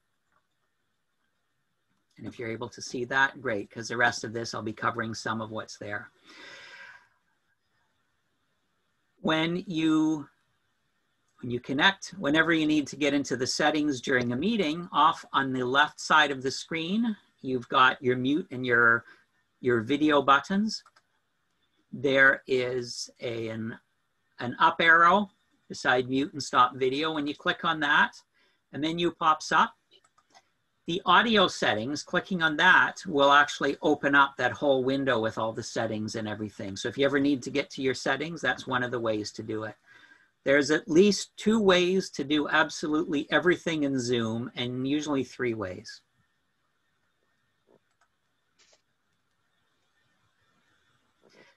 And if you're able to see that, great, because the rest of this I'll be covering some of what's there. When you connect, whenever you need to get into the settings during a meeting, off on the left side of the screen, you've got your mute and your video buttons. There is an up arrow beside mute and stop video. When you click on that, a menu pops up. The audio settings, clicking on that will actually open up that whole window with all the settings and everything. So if you ever need to get to your settings, that's one of the ways to do it. There's at least 2 ways to do absolutely everything in Zoom, and usually 3 ways.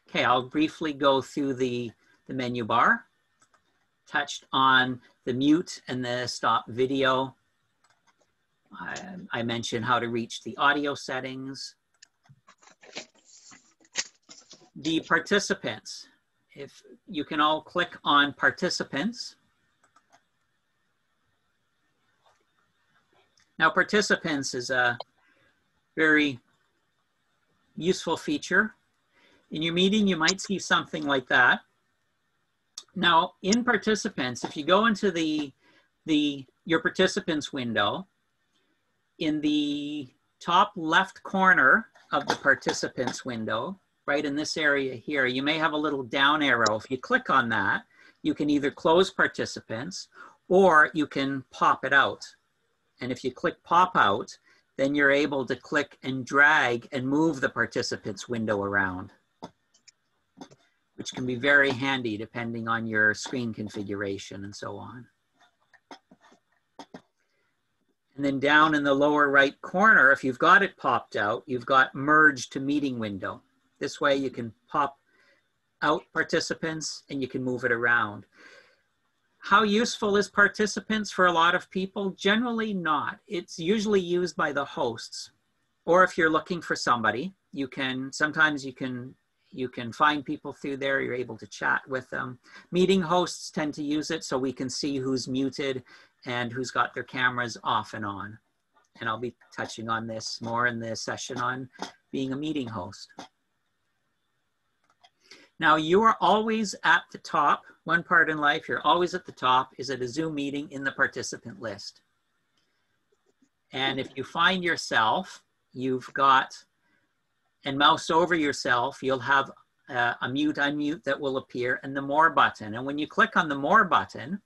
Okay, I'll briefly go through the menu bar. Touched on the mute and the stop video. I mentioned how to reach the audio settings. The participants, if you can all click on participants. Now participants is a very useful feature. In your meeting, you might see something like that. Now in participants, if you go into your participants window, in the top left corner of the participants window, right in this area here, you may have a little down arrow. If you click on that, you can either close participants or you can pop it out. And if you click pop out, then you're able to click and drag and move the participants window around, which can be very handy depending on your screen configuration and so on. And then down in the lower right corner, if you've got it popped out, you've got merge to meeting window. This way you can pop out participants and you can move it around. How useful is participants for a lot of people? Generally not. It's usually used by the hosts. Or if you're looking for somebody, sometimes you can find people through there, you're able to chat with them. Meeting hosts tend to use it so we can see who's muted and who's got their cameras off and on. And I'll be touching on this more in the session on being a meeting host. Now you are always at the top. One part in life, you're always at the top is at a Zoom meeting in the participant list. And if you find yourself, and mouse over yourself, you'll have a mute, unmute that will appear and the more button. And when you click on the more button,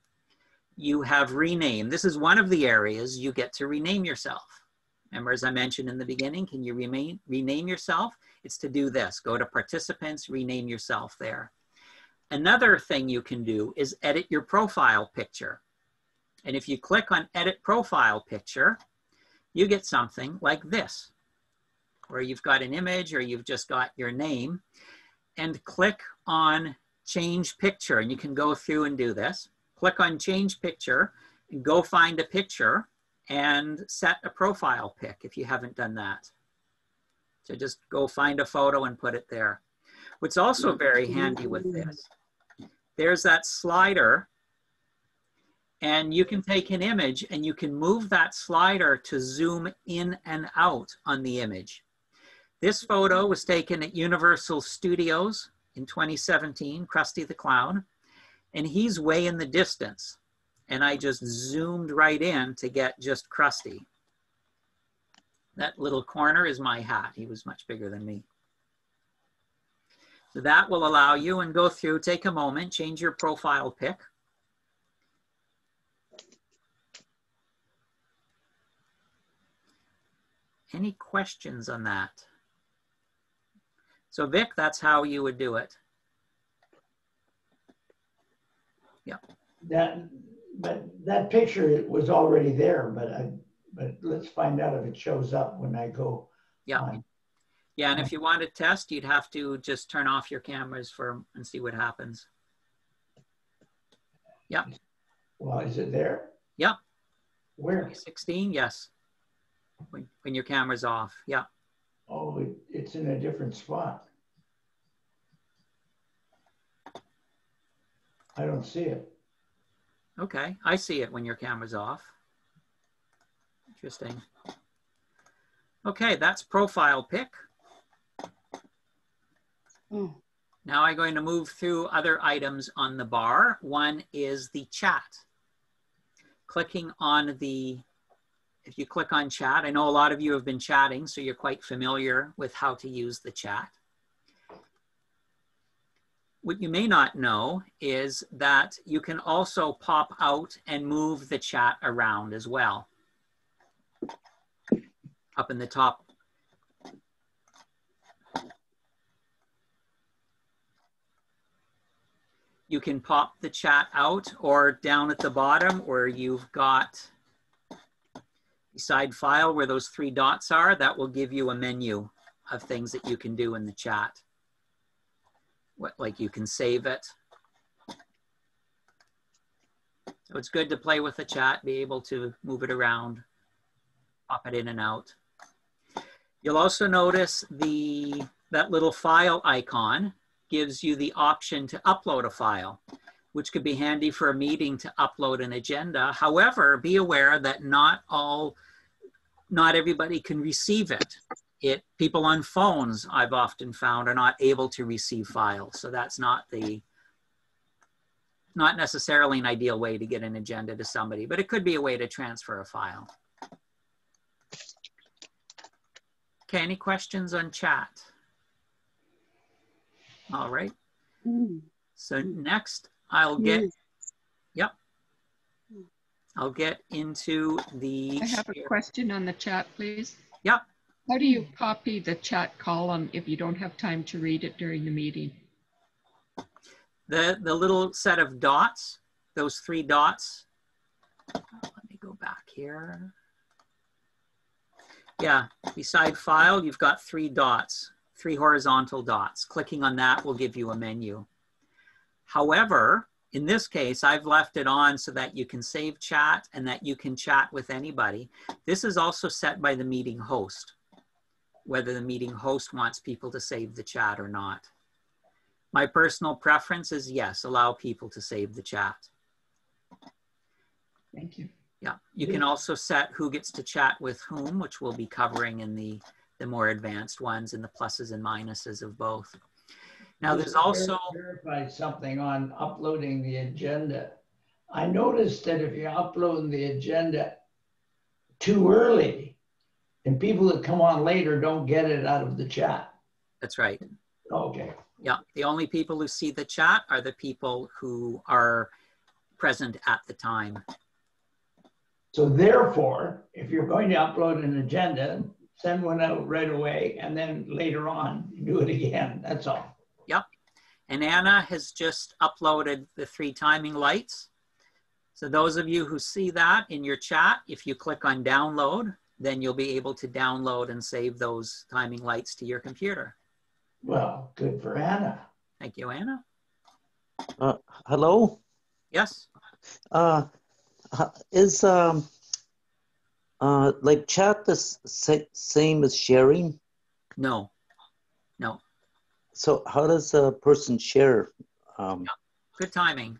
you have rename. This is one of the areas you get to rename yourself. Remember, as I mentioned in the beginning, can you rename yourself? It's to do this. Go to participants, rename yourself there. Another thing you can do is edit your profile picture. And if you click on edit profile picture, you get something like this, where you've got an image or you've just got your name, and click on change picture. And you can go through and do this. Click on change picture and go find a picture and set a profile pic if you haven't done that. So just go find a photo and put it there. What's also very handy with this, there's that slider, and you can take an image and you can move that slider to zoom in and out on the image. This photo was taken at Universal Studios in 2017, Krusty the Clown, and he's way in the distance. And I just zoomed right in to get just Krusty. That little corner is my hat. He was much bigger than me. So that will allow you, and go through, take a moment, change your profile pic. Any questions on that? So Vic, that's how you would do it. Yeah. That picture was already there, but let's find out if it shows up when I go on. Yeah, and if you want to test, you'd have to just turn off your cameras and see what happens. Yeah. Well, is it there? Yeah. Where? 16, yes. When your camera's off, yeah. Oh, it's in a different spot. I don't see it. Okay, I see it when your camera's off. Interesting. Okay, that's profile pic. Now I'm going to move through other items on the bar. One is the chat. Clicking on the, if you click on chat, I know a lot of you have been chatting, so you're quite familiar with how to use the chat. What you may not know is that you can also pop out and move the chat around as well. Up in the top. You can pop the chat out, or down at the bottom where you've got beside file where those 3 dots are, that will give you a menu of things that you can do in the chat. Like you can save it. So it's good to play with the chat, be able to move it around, pop it in and out. You'll also notice that little file icon gives you the option to upload a file, which could be handy for a meeting to upload an agenda. However, be aware that not everybody can receive it. People on phones, I've often found, are not able to receive files. So that's not necessarily an ideal way to get an agenda to somebody, but it could be a way to transfer a file. Okay, any questions on chat? All right. So next I'll get into the... I have a question on the chat, please. Yep. How do you copy the chat column if you don't have time to read it during the meeting? The little set of dots, those 3 dots. Let me go back here. Yeah, beside file, you've got 3 dots, 3 horizontal dots. Clicking on that will give you a menu. However, in this case, I've left it on so that you can save chat and that you can chat with anybody. This is also set by the meeting host, whether the meeting host wants people to save the chat or not. My personal preference is yes, allow people to save the chat. Thank you. Yeah, you can also set who gets to chat with whom, which we'll be covering in the more advanced ones and the pluses and minuses of both. Now there's also... Verify something on uploading the agenda. I noticed that if you upload the agenda too early, and people that come on later don't get it out of the chat. That's right. Okay. Yeah, the only people who see the chat are the people who are present at the time. So therefore, if you're going to upload an agenda, send one out right away, and then later on, do it again. That's all. Yep. And Anna has just uploaded the 3 timing lights. So those of you who see that in your chat, if you click on download, then you'll be able to download and save those timing lights to your computer. Well, good for Anna. Thank you, Anna. Hello? Yes. Is like chat the same as sharing? No, no. So how does a person share? Good timing.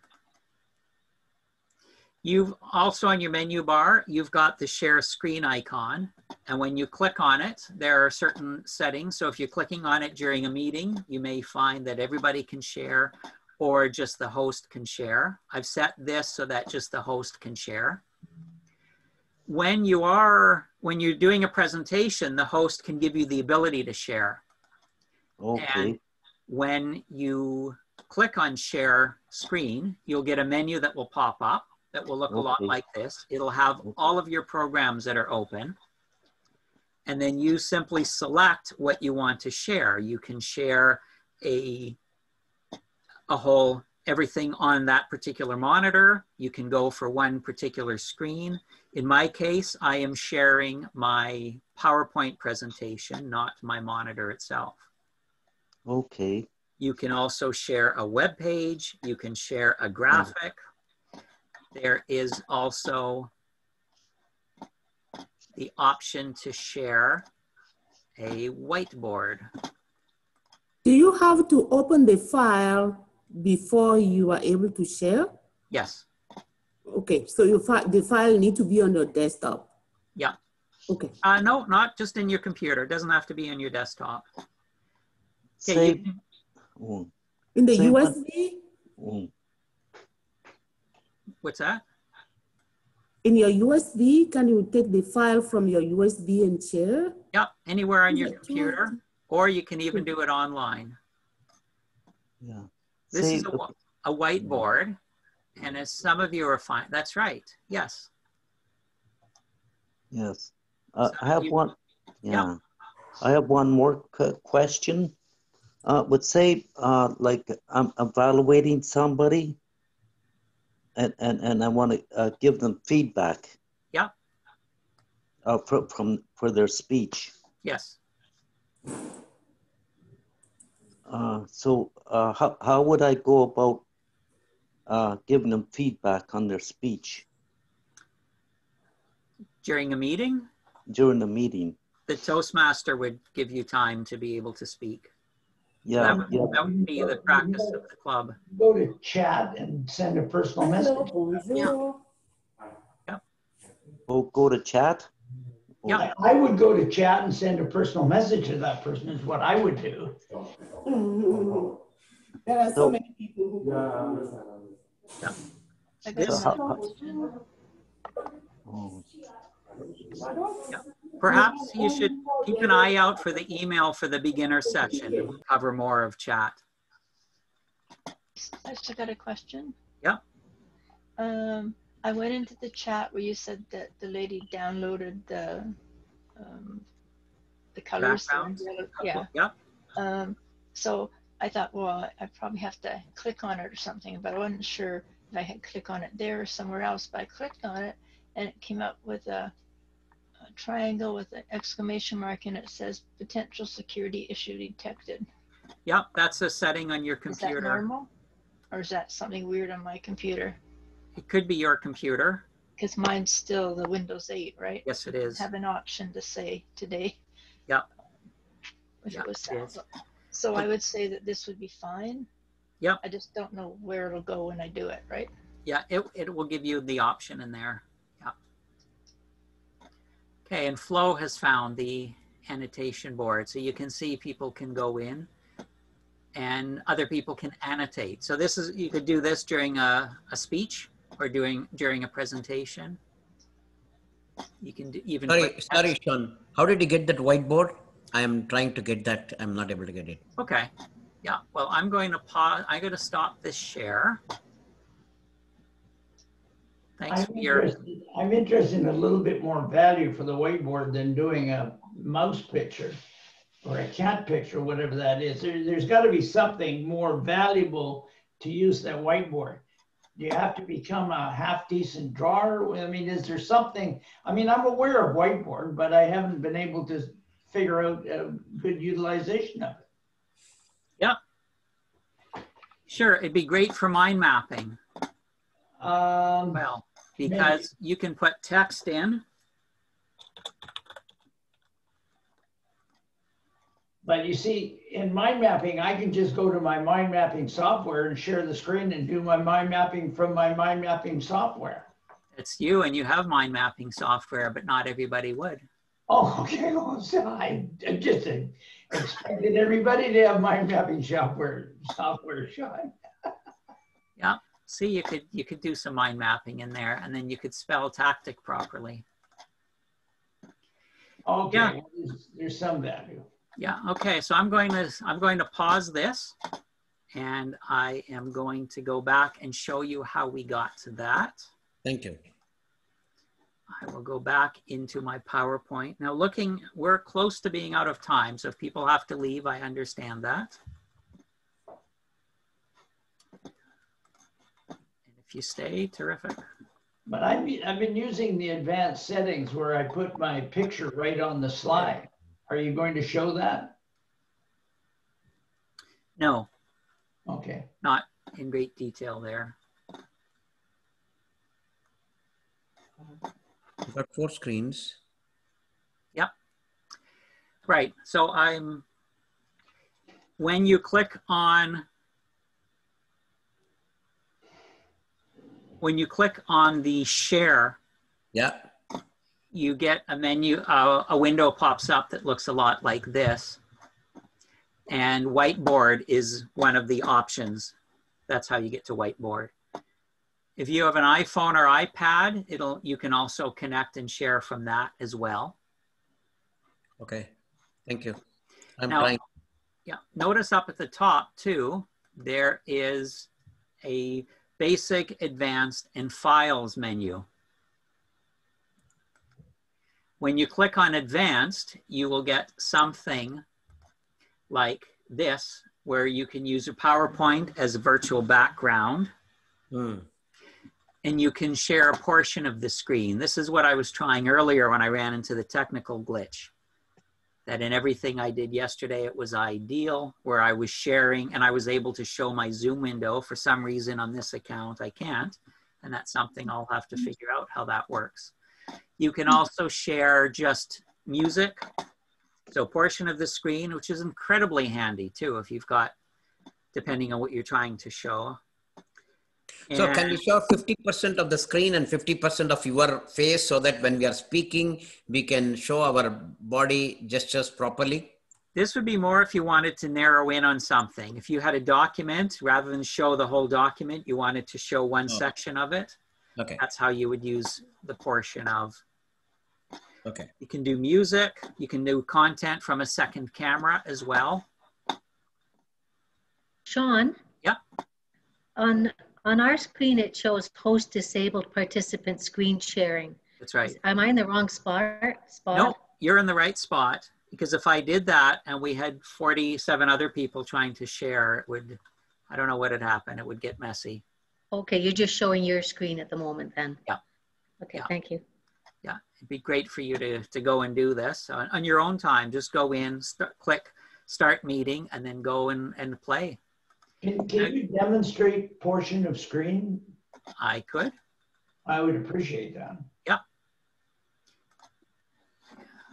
You've also on your menu bar, you've got the share screen icon. And when you click on it, there are certain settings. So if you're clicking on it during a meeting, you may find that everybody can share or just the host can share. I've set this so that just the host can share. when you're doing a presentation, the host can give you the ability to share. Okay. And when you click on share screen, you'll get a menu that will pop up that will look a lot like this. It'll have all of your programs that are open. And then you simply select what you want to share. You can share everything on that particular monitor. You can go for one particular screen. In my case, I am sharing my PowerPoint presentation, not my monitor itself. Okay. You can also share a web page. You can share a graphic. There is also the option to share a whiteboard. Do you have to open the file before you are able to share? Yes. Okay, so the file need to be on your desktop. Yeah. Okay. No, not just in your computer. It doesn't have to be on your desktop. Okay, in the USB? What's that? In your USB, can you take the file from your USB and share? Yeah, anywhere on your computer, or you can even do it online. Yeah. This is a whiteboard, and as some of you are fine, that's right, yes. Yes. I have one, yeah. I have one more question. Would say, like, I'm evaluating somebody, and I want to give them feedback. Yeah. For their speech. Yes. So how would I go about giving them feedback on their speech? During a meeting? During the meeting. The Toastmaster would give you time to be able to speak. Yeah, that would be the practice of the club. Go to chat and send a personal message. Yeah. Oh, go to chat? Yeah. I would go to chat and send a personal message to that person is what I would do. There are so many people who yeah. I got another question. Yeah. Perhaps you should keep an eye out for the email for the beginner session. It will cover more of chat. I still got a question. Yeah. I went into the chat where you said that the lady downloaded the colors. Yeah. Yeah. So I thought, well, I probably have to click on it or something, but I wasn't sure if I had click on it there or somewhere else. But I clicked on it, and it came up with a triangle with an exclamation mark, and it says potential security issue detected. Yep, that's a setting on your computer. Is that normal, or is that something weird on my computer? It could be your computer. Because mine's still the Windows 8, right? Yes, it is. I have an option to say today. Yep. If it was set. So I would say that this would be fine. Yep. I just don't know where it'll go when I do it, right? Yeah, it will give you the option in there. Yeah. Okay, and Flo has found the annotation board. So you can see people can go in and other people can annotate. So this is, you could do this during a speech or during a presentation. You can even sorry, Shawn. How did you get that whiteboard? I am trying to get that. I'm not able to get it. Okay. Yeah. Well, I'm going to pause. I'm going to stop this share. Thanks for your. I'm interested in a little bit more value for the whiteboard than doing a mouse picture or a cat picture, whatever that is. There's got to be something more valuable to use that whiteboard. Do you have to become a half-decent drawer? I mean, is there something? I mean, I'm aware of whiteboard, but I haven't been able to figure out a good utilization of it. Yeah. Sure, it'd be great for mind mapping. Well, because maybe. You can put text in. But you see, in mind mapping, I can just go to my mind mapping software and share the screen and do my mind mapping from my mind mapping software. It's you and you have mind mapping software, but not everybody would. Oh, okay. So I just expected everybody to have mind mapping software, Shawn. Yeah. See, you could do some mind mapping in there, and then you could spell tactic properly. Okay, Yeah. well, there's some value. Yeah, okay, so I'm going to pause this, and I am going to go back and show you how we got to that. Thank you. I will go back into my PowerPoint. Now we're close to being out of time, so if people have to leave, I understand that. And if you stay, terrific. But I've been using the advanced settings where I put my picture right on the slide. Are you going to show that? No. Okay. Not in great detail there. You've got 4 screens. Yep. Right. So when you click on the share, yeah, you get a menu, a window pops up that looks a lot like this. And whiteboard is one of the options. That's how you get to whiteboard. If you have an iPhone or iPad, you can also connect and share from that as well. Okay, thank you. I'm now, trying. Yeah, notice up at the top too, there is a basic, advanced, and files menu. When you click on advanced, you will get something like this, where you can use a PowerPoint as a virtual background. And you can share a portion of the screen. This is what I was trying earlier when I ran into the technical glitch. That in everything I did yesterday, it was ideal, where I was sharing and I was able to show my Zoom window. For some reason on this account, I can't. And that's something I'll have to figure out how that works. You can also share just music. So a portion of the screen, which is incredibly handy too, if you've got, depending on what you're trying to show. So can we show 50% of the screen and 50% of your face so that when we are speaking, we can show our body gestures properly? This would be more if you wanted to narrow in on something. If you had a document, rather than show the whole document, you wanted to show one section of it. Okay. That's how you would use the portion of. Okay. You can do music. You can do content from a second camera as well. Shawn? Yep. On our screen, it shows host disabled participant screen sharing. That's right. Am I in the wrong spot? No, you're in the right spot. Because if I did that and we had 47 other people trying to share, it would, I don't know what would happen. It would get messy. Okay, you're just showing your screen at the moment then? Yeah. Okay, yeah. Thank you. Yeah, it'd be great for you to go and do this on your own time. Just go in, click start meeting, and then go and play. Can you demonstrate portion of screen? I could. I would appreciate that. Yeah.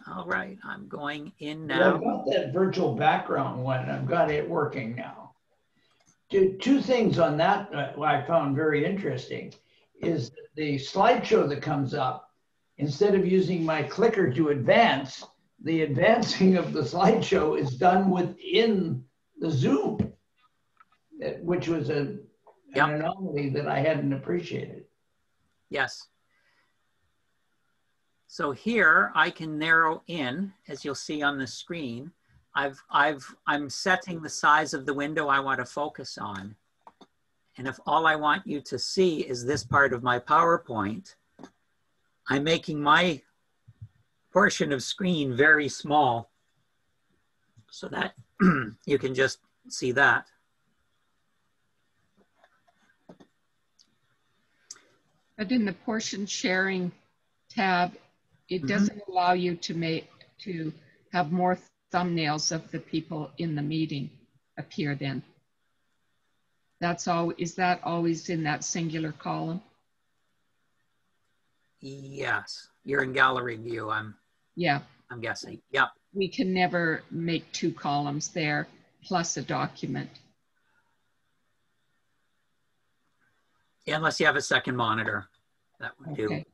All right, I'm going in now. I've got that virtual background one. I've got it working now. Two things on that I found very interesting is the slideshow that comes up. Instead of using my clicker to advance, the advancing of the slideshow is done within the Zoom, which was an anomaly that I hadn't appreciated. Yes. So here I can narrow in, as you'll see on the screen. I'm setting the size of the window I want to focus on. And if all I want you to see is this part of my PowerPoint, I'm making my portion of screen very small so that you can just see that. But in the portion sharing tab, it doesn't allow you to have more thumbnails of the people in the meeting appear then. Is that always in that singular column? Yes, you're in gallery view. I'm guessing. Yep. We can never make 2 columns there plus a document. Yeah, unless you have a second monitor, that would do. Okay.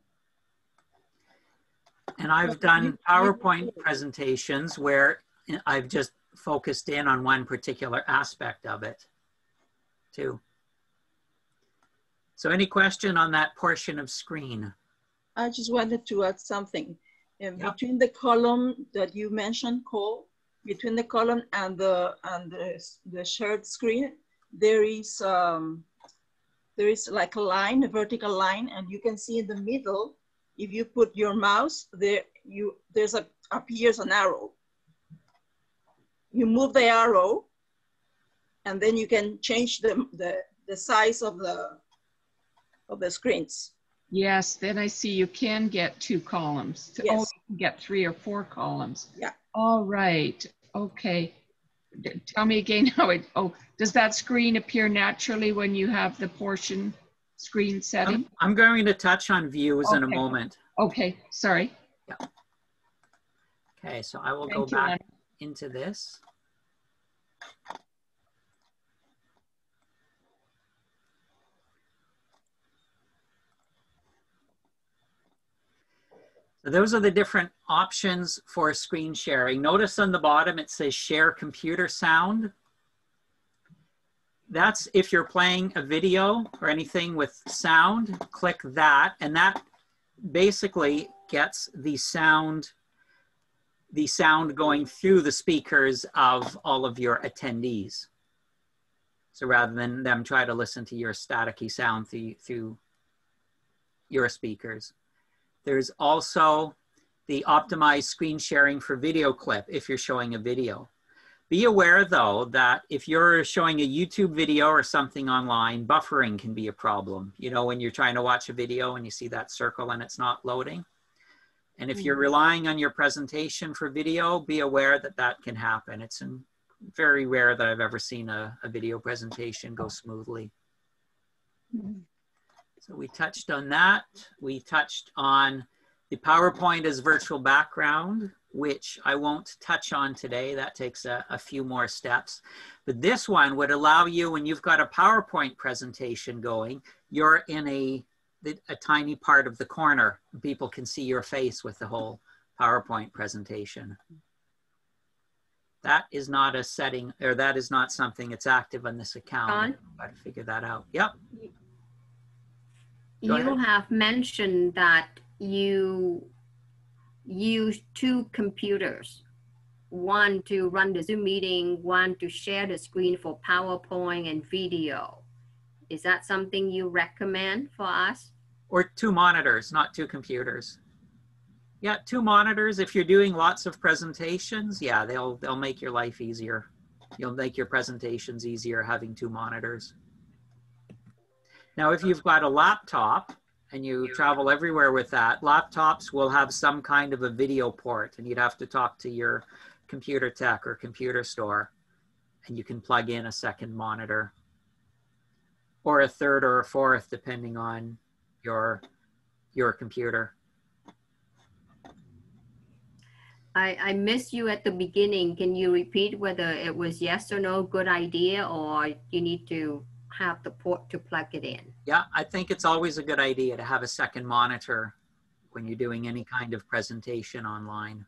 And I've done PowerPoint presentations where I've just focused in on one particular aspect of it too. So any question on that portion of screen? I just wanted to add something. And between the column that you mentioned, Cole, between the column and the shared screen, there is like a line, a vertical line, and you can see in the middle, if you put your mouse there, appears an arrow. You move the arrow, and then you can change the size of the screens. Yes, then I see you can get 2 columns. Yes. Oh, you can get 3 or 4 columns. Yeah. All right. Okay. Tell me again how it, does that screen appear naturally when you have the portion screen setting? I'm going to touch on views in a moment. Okay, sorry. Yeah. Okay, so I will go back into this. So those are the different options for screen sharing. Notice on the bottom it says share computer sound. That's if you're playing a video or anything with sound, click that, and that basically gets the sound going through the speakers of all of your attendees. So rather than them try to listen to your staticky sound through your speakers. There's also the optimized screen sharing for video clip if you're showing a video. Be aware though that if you're showing a YouTube video or something online, buffering can be a problem. You know, when you're trying to watch a video and you see that circle and it's not loading. And if you're relying on your presentation for video, be aware that that can happen. It's very rare that I've ever seen a video presentation go smoothly. So we touched on that. We touched on the PowerPoint as virtual background, which I won't touch on today. That takes a few more steps. But this one would allow you, when you've got a PowerPoint presentation going, you're in a tiny part of the corner. People can see your face with the whole PowerPoint presentation. That is not a setting, or that is not something that's active on this account. I've got to figure that out. Yep. You have mentioned that you use 2 computers, one to run the Zoom meeting, one to share the screen for PowerPoint and video. Is that something you recommend for us? Or 2 monitors, not 2 computers. Yeah, 2 monitors. If you're doing lots of presentations, yeah, they'll make your life easier. You'll make your presentations easier having 2 monitors. Now, if you've got a laptop and you travel everywhere with that, laptops will have some kind of a video port, and you'd have to talk to your computer tech or computer store, and you can plug in a second monitor or a third or a fourth, depending on your computer. I missed you at the beginning. Can you repeat whether it was yes or no, good idea, or you need to have the port to plug it in? Yeah, I think it's always a good idea to have a second monitor when you're doing any kind of presentation online.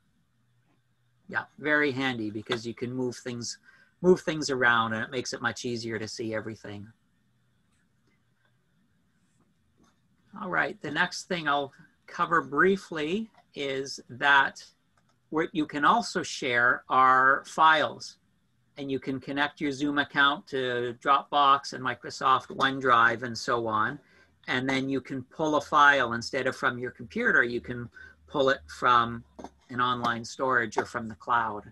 Yeah, very handy because you can move things around, and it makes it much easier to see everything. All right, the next thing I'll cover briefly is that what you can also share are files. And you can connect your Zoom account to Dropbox and Microsoft OneDrive and so on. And then you can pull a file instead of from your computer, you can pull it from an online storage or from the cloud.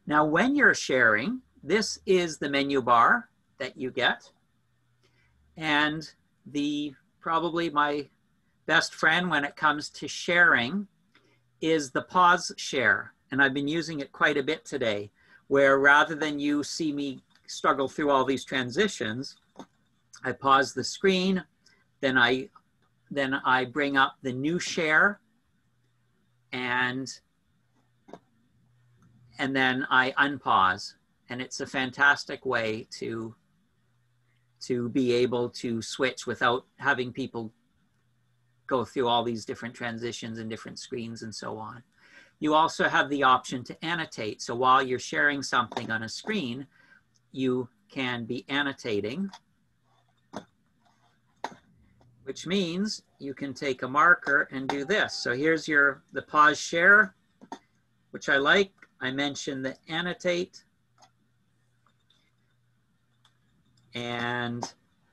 Now, when you're sharing, this is the menu bar that you get. And probably my best friend when it comes to sharing is the pause share. And I've been using it quite a bit today, where rather than you see me struggle through all these transitions, I pause the screen, then I bring up the new share, and then I unpause. And it's a fantastic way to be able to switch without having people go through all these different transitions and different screens and so on. You also have the option to annotate. So while you're sharing something on a screen, you can be annotating which means you can take a marker and do this. So here's the pause share, which I like. I mentioned the annotate. And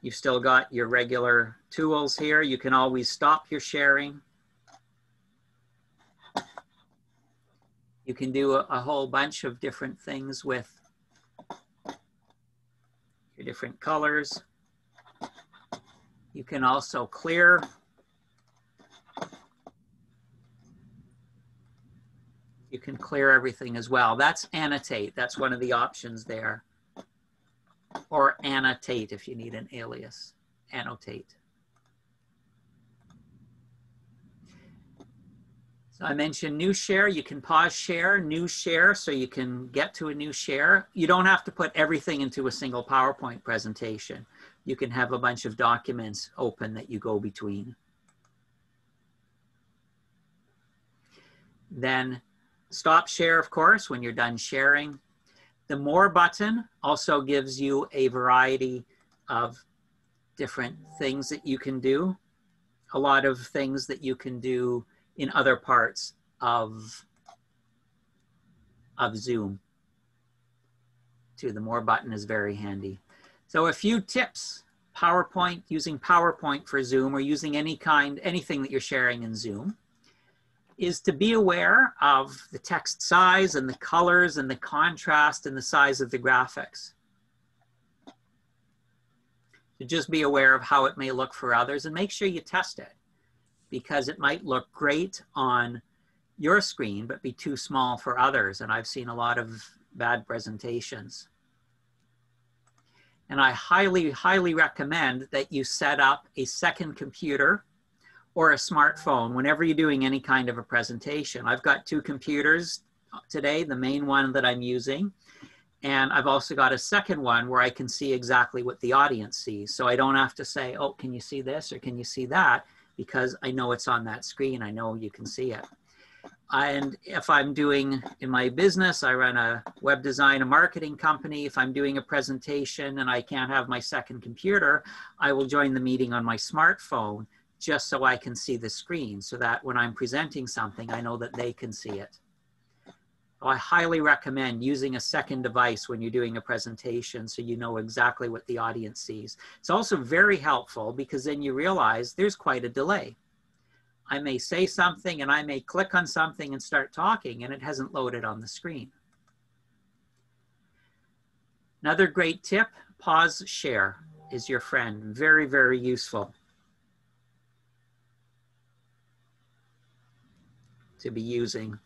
you've still got your regular tools here. You can always stop your sharing. You can do a whole bunch of different things with your different colors. You can also clear. You can clear everything as well. That's annotate. That's one of the options there. Or annotate if you need an alias. Annotate. So I mentioned new share. You can pause share, new share, so you can get to a new share. You don't have to put everything into a single PowerPoint presentation. You can have a bunch of documents open that you go between. Then stop share, of course, when you're done sharing. The More button also gives you a variety of different things that you can do. A lot of things that you can do in other parts of Zoom. Too, the More button is very handy. So a few tips, PowerPoint, using PowerPoint for Zoom or using anything that you're sharing in Zoom, is to be aware of the text size and the colors and the contrast and the size of the graphics. So just be aware of how it may look for others and make sure you test it, because it might look great on your screen but be too small for others. And I've seen a lot of bad presentations. And I highly, highly recommend that you set up a second computer or a smartphone whenever you're doing any kind of a presentation. I've got two computers today, the main one that I'm using, and I've also got a second one where I can see exactly what the audience sees. So I don't have to say, oh, can you see this or can you see that? Because I know it's on that screen. I know you can see it. And if I'm doing, in my business, I run a web design, a marketing company. If I'm doing a presentation and I can't have my second computer, I will join the meeting on my smartphone just so I can see the screen, so that when I'm presenting something, I know that they can see it. So I highly recommend using a second device when you're doing a presentation so you know exactly what the audience sees. It's also very helpful because then you realize there's quite a delay. I may say something and I may click on something and start talking and it hasn't loaded on the screen. Another great tip, pause share is your friend. Very, very useful to be using.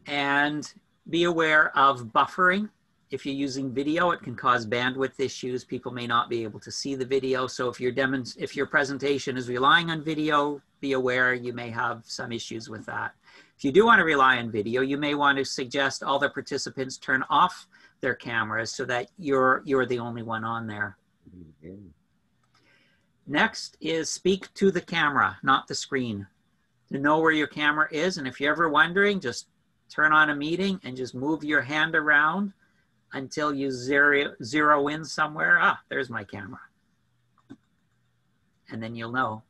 And be aware of buffering. If you're using video, it can cause bandwidth issues. People may not be able to see the video. So if your presentation is relying on video, be aware you may have some issues with that. If you do want to rely on video, you may want to suggest all the participants turn off their cameras so that you're the only one on there. Mm-hmm. Next is speak to the camera, not the screen. To know where your camera is, and if you're ever wondering, just turn on a meeting and just move your hand around until you zero in somewhere. Ah, there's my camera. And then you'll know.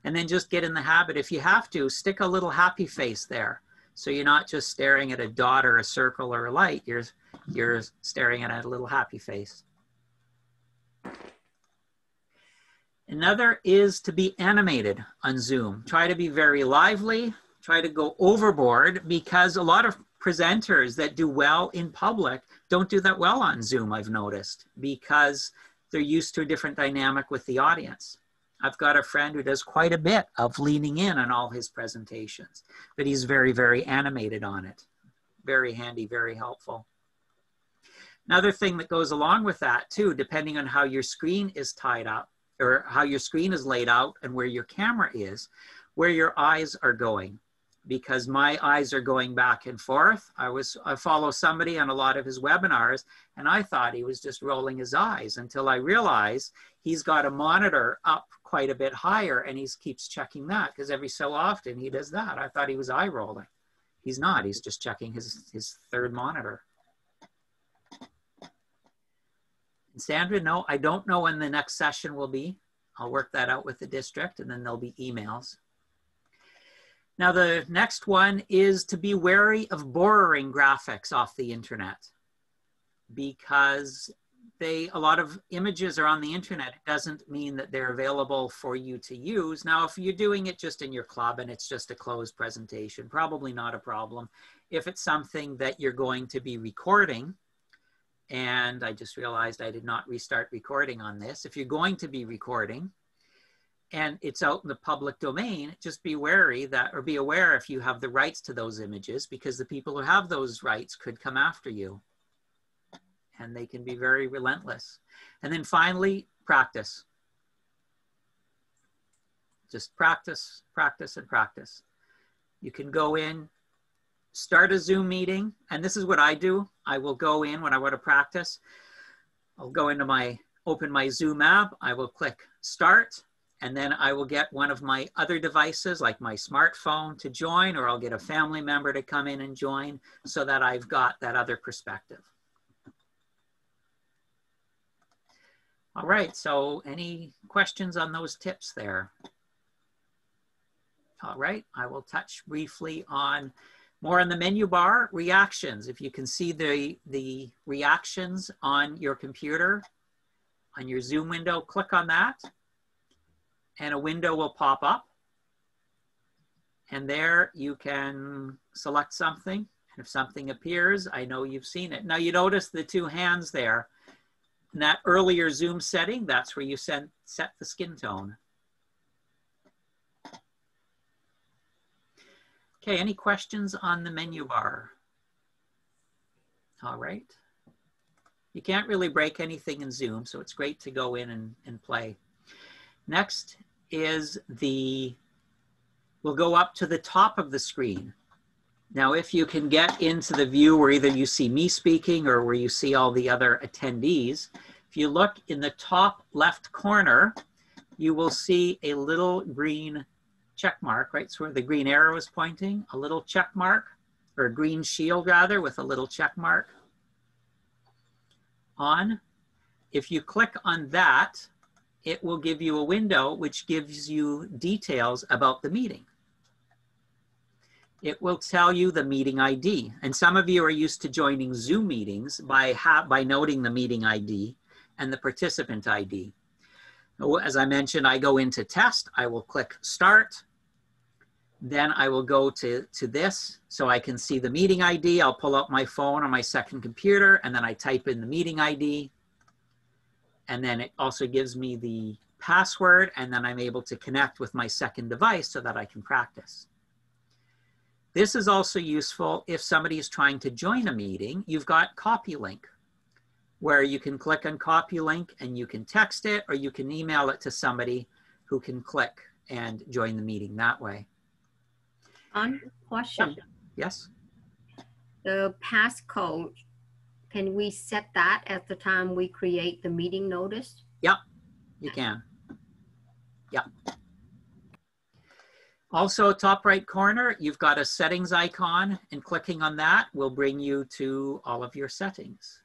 And then just get in the habit, if you have to, stick a little happy face there. So you're not just staring at a dot or a circle or a light, you're staring at a little happy face. Another is to be animated on Zoom. Try to be very lively, try to go overboard, because a lot of presenters that do well in public don't do that well on Zoom, I've noticed, because they're used to a different dynamic with the audience. I've got a friend who does quite a bit of leaning in on all his presentations, but he's very, very animated on it. Very handy, very helpful. Another thing that goes along with that too, depending on how your screen is tied up, or how your screen is laid out and where your camera is, where your eyes are going. Because my eyes are going back and forth. I follow somebody on a lot of his webinars and I thought he was just rolling his eyes until I realized he's got a monitor up quite a bit higher and he keeps checking that because every so often he does that. I thought he was eye rolling. He's not, he's just checking his third monitor. Sandra, no, I don't know when the next session will be. I'll work that out with the district, and then there'll be emails. Now the next one is to be wary of borrowing graphics off the internet, because a lot of images are on the internet. It doesn't mean that they're available for you to use. Now, if you're doing it just in your club and it's just a closed presentation, probably not a problem. If it's something that you're going to be recording, and I just realized I did not restart recording on this. If you're going to be recording and it's out in the public domain, just be wary that, or be aware if you have the rights to those images, because the people who have those rights could come after you. And they can be very relentless. And then finally, practice. Just practice, practice, and practice. You can go in, start a Zoom meeting, and this is what I do. I will go in when I want to practice. I'll go into open my Zoom app, I will click start, and then I will get one of my other devices like my smartphone to join, or I'll get a family member to come in and join so that I've got that other perspective. All right, so any questions on those tips there? All right, I will touch briefly on more on the menu bar, reactions. If you can see the reactions on your computer, on your Zoom window, click on that and a window will pop up. And there you can select something. And if something appears, I know you've seen it. Now you notice the two hands there. In that earlier Zoom setting, that's where you set the skin tone. Okay, any questions on the menu bar? All right. You can't really break anything in Zoom, so it's great to go in and play. Next is we'll go up to the top of the screen. Now, if you can get into the view where either you see me speaking or where you see all the other attendees, if you look in the top left corner, you will see a little green check mark, right? So where the green arrow is pointing, a little check mark, or a green shield rather, with a little check mark on. If you click on that, it will give you a window which gives you details about the meeting. It will tell you the meeting ID. And some of you are used to joining Zoom meetings by noting the meeting ID and the participant ID. As I mentioned, I go into test, I will click start. Then I will go to this so I can see the meeting ID. I'll pull out my phone on my second computer and then I type in the meeting ID. And then it also gives me the password, and then I'm able to connect with my second device so that I can practice. This is also useful if somebody is trying to join a meeting. You've got copy link, where you can click on copy link and you can text it, or you can email it to somebody who can click and join the meeting that way. On question. Yes. The passcode, can we set that at the time we create the meeting notice? Yep, you can. Yep. Also, top right corner, you've got a settings icon, and clicking on that will bring you to all of your settings.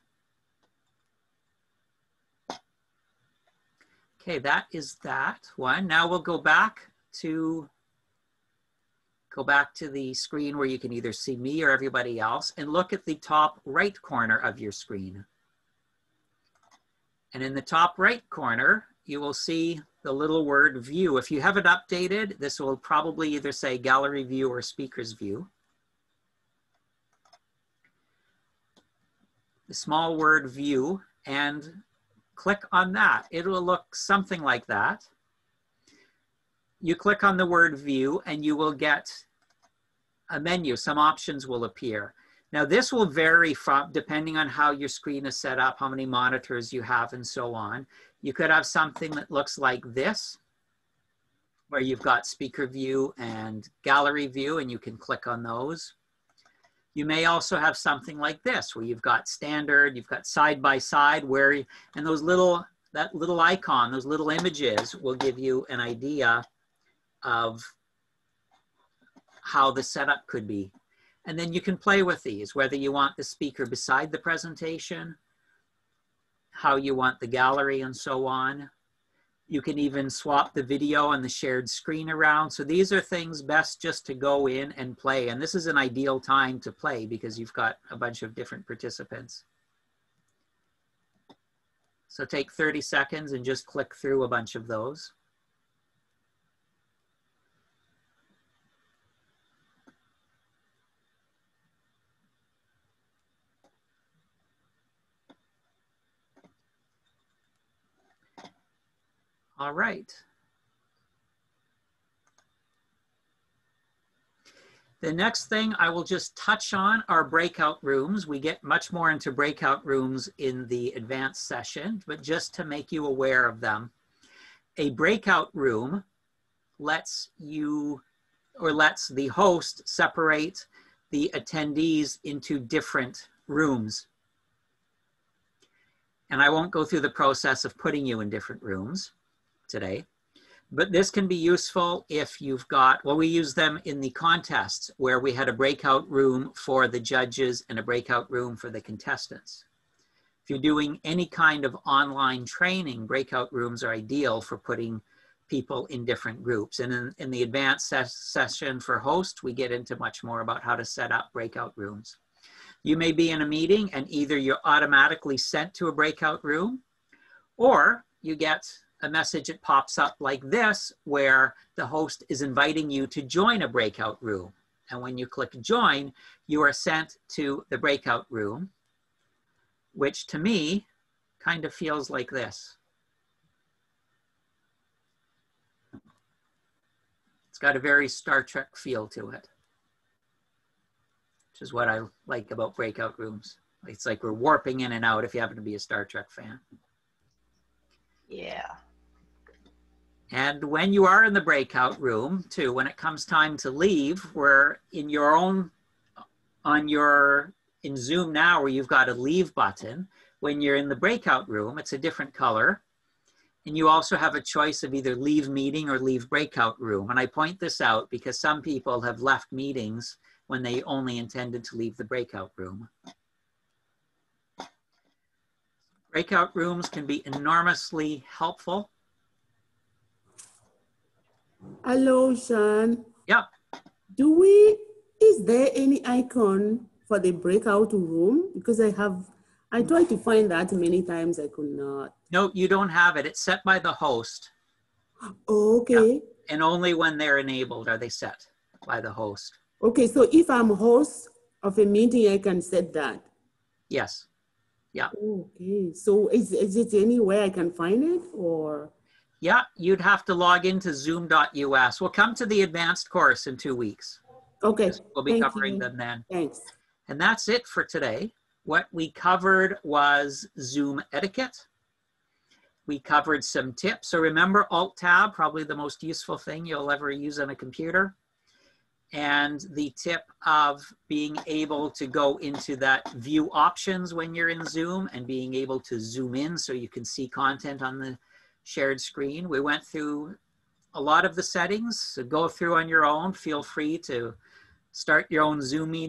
Okay, that is that one. Now we'll go back to the screen where you can either see me or everybody else, and look at the top right corner of your screen. And in the top right corner, you will see the little word view. If you have it updated, this will probably either say gallery view or speaker's view. The small word view, and click on that. It will look something like that. You click on the word view and you will get a menu. Some options will appear. Now this will vary depending on how your screen is set up, how many monitors you have, and so on. You could have something that looks like this, where you've got speaker view and gallery view, and you can click on those. You may also have something like this, where you've got standard, you've got side by side, and that little icon, those little images will give you an idea of how the setup could be. And then you can play with these, whether you want the speaker beside the presentation, how you want the gallery and so on. You can even swap the video and the shared screen around. So these are things best just to go in and play. And this is an ideal time to play because you've got a bunch of different participants. So take 30 seconds and just click through a bunch of those. All right. The next thing I will just touch on are breakout rooms. We get much more into breakout rooms in the advanced session, but just to make you aware of them. A breakout room lets you, or lets the host separate the attendees into different rooms. And I won't go through the process of putting you in different rooms today, but this can be useful if you've got, well, we use them in the contests where we had a breakout room for the judges and a breakout room for the contestants. If you're doing any kind of online training, breakout rooms are ideal for putting people in different groups. And in the advanced session for host, we get into much more about how to set up breakout rooms. You may be in a meeting and either you're automatically sent to a breakout room, or you get a message that pops up like this, where the host is inviting you to join a breakout room. And when you click join, you are sent to the breakout room, which to me kind of feels like this. It's got a very Star Trek feel to it, which is what I like about breakout rooms. It's like we're warping in and out if you happen to be a Star Trek fan. Yeah. And when you are in the breakout room too, when it comes time to leave, we're in your own, in Zoom now where you've got a leave button. When you're in the breakout room, it's a different color. And you also have a choice of either leave meeting or leave breakout room. And I point this out because some people have left meetings when they only intended to leave the breakout room. Breakout rooms can be enormously helpful. Hello, Shawn. Yeah. Is there any icon for the breakout room? Because I tried to find that many times, I could not. No, you don't have it. It's set by the host. Oh, okay. Yeah. And only when they're enabled are they set by the host. Okay, so if I'm host of a meeting, I can set that? Yes. Yeah. Okay, so is it anywhere I can find it, or? Yeah, you'd have to log into zoom.us. We'll come to the advanced course in 2 weeks. Okay. We'll be covering them then. Thanks. And that's it for today. What we covered was Zoom etiquette. We covered some tips. So remember Alt-Tab, probably the most useful thing you'll ever use on a computer. And the tip of being able to go into that view options when you're in Zoom and being able to zoom in so you can see content on the shared screen. We went through a lot of the settings, so go through on your own. Feel free to start your own Zoom meeting.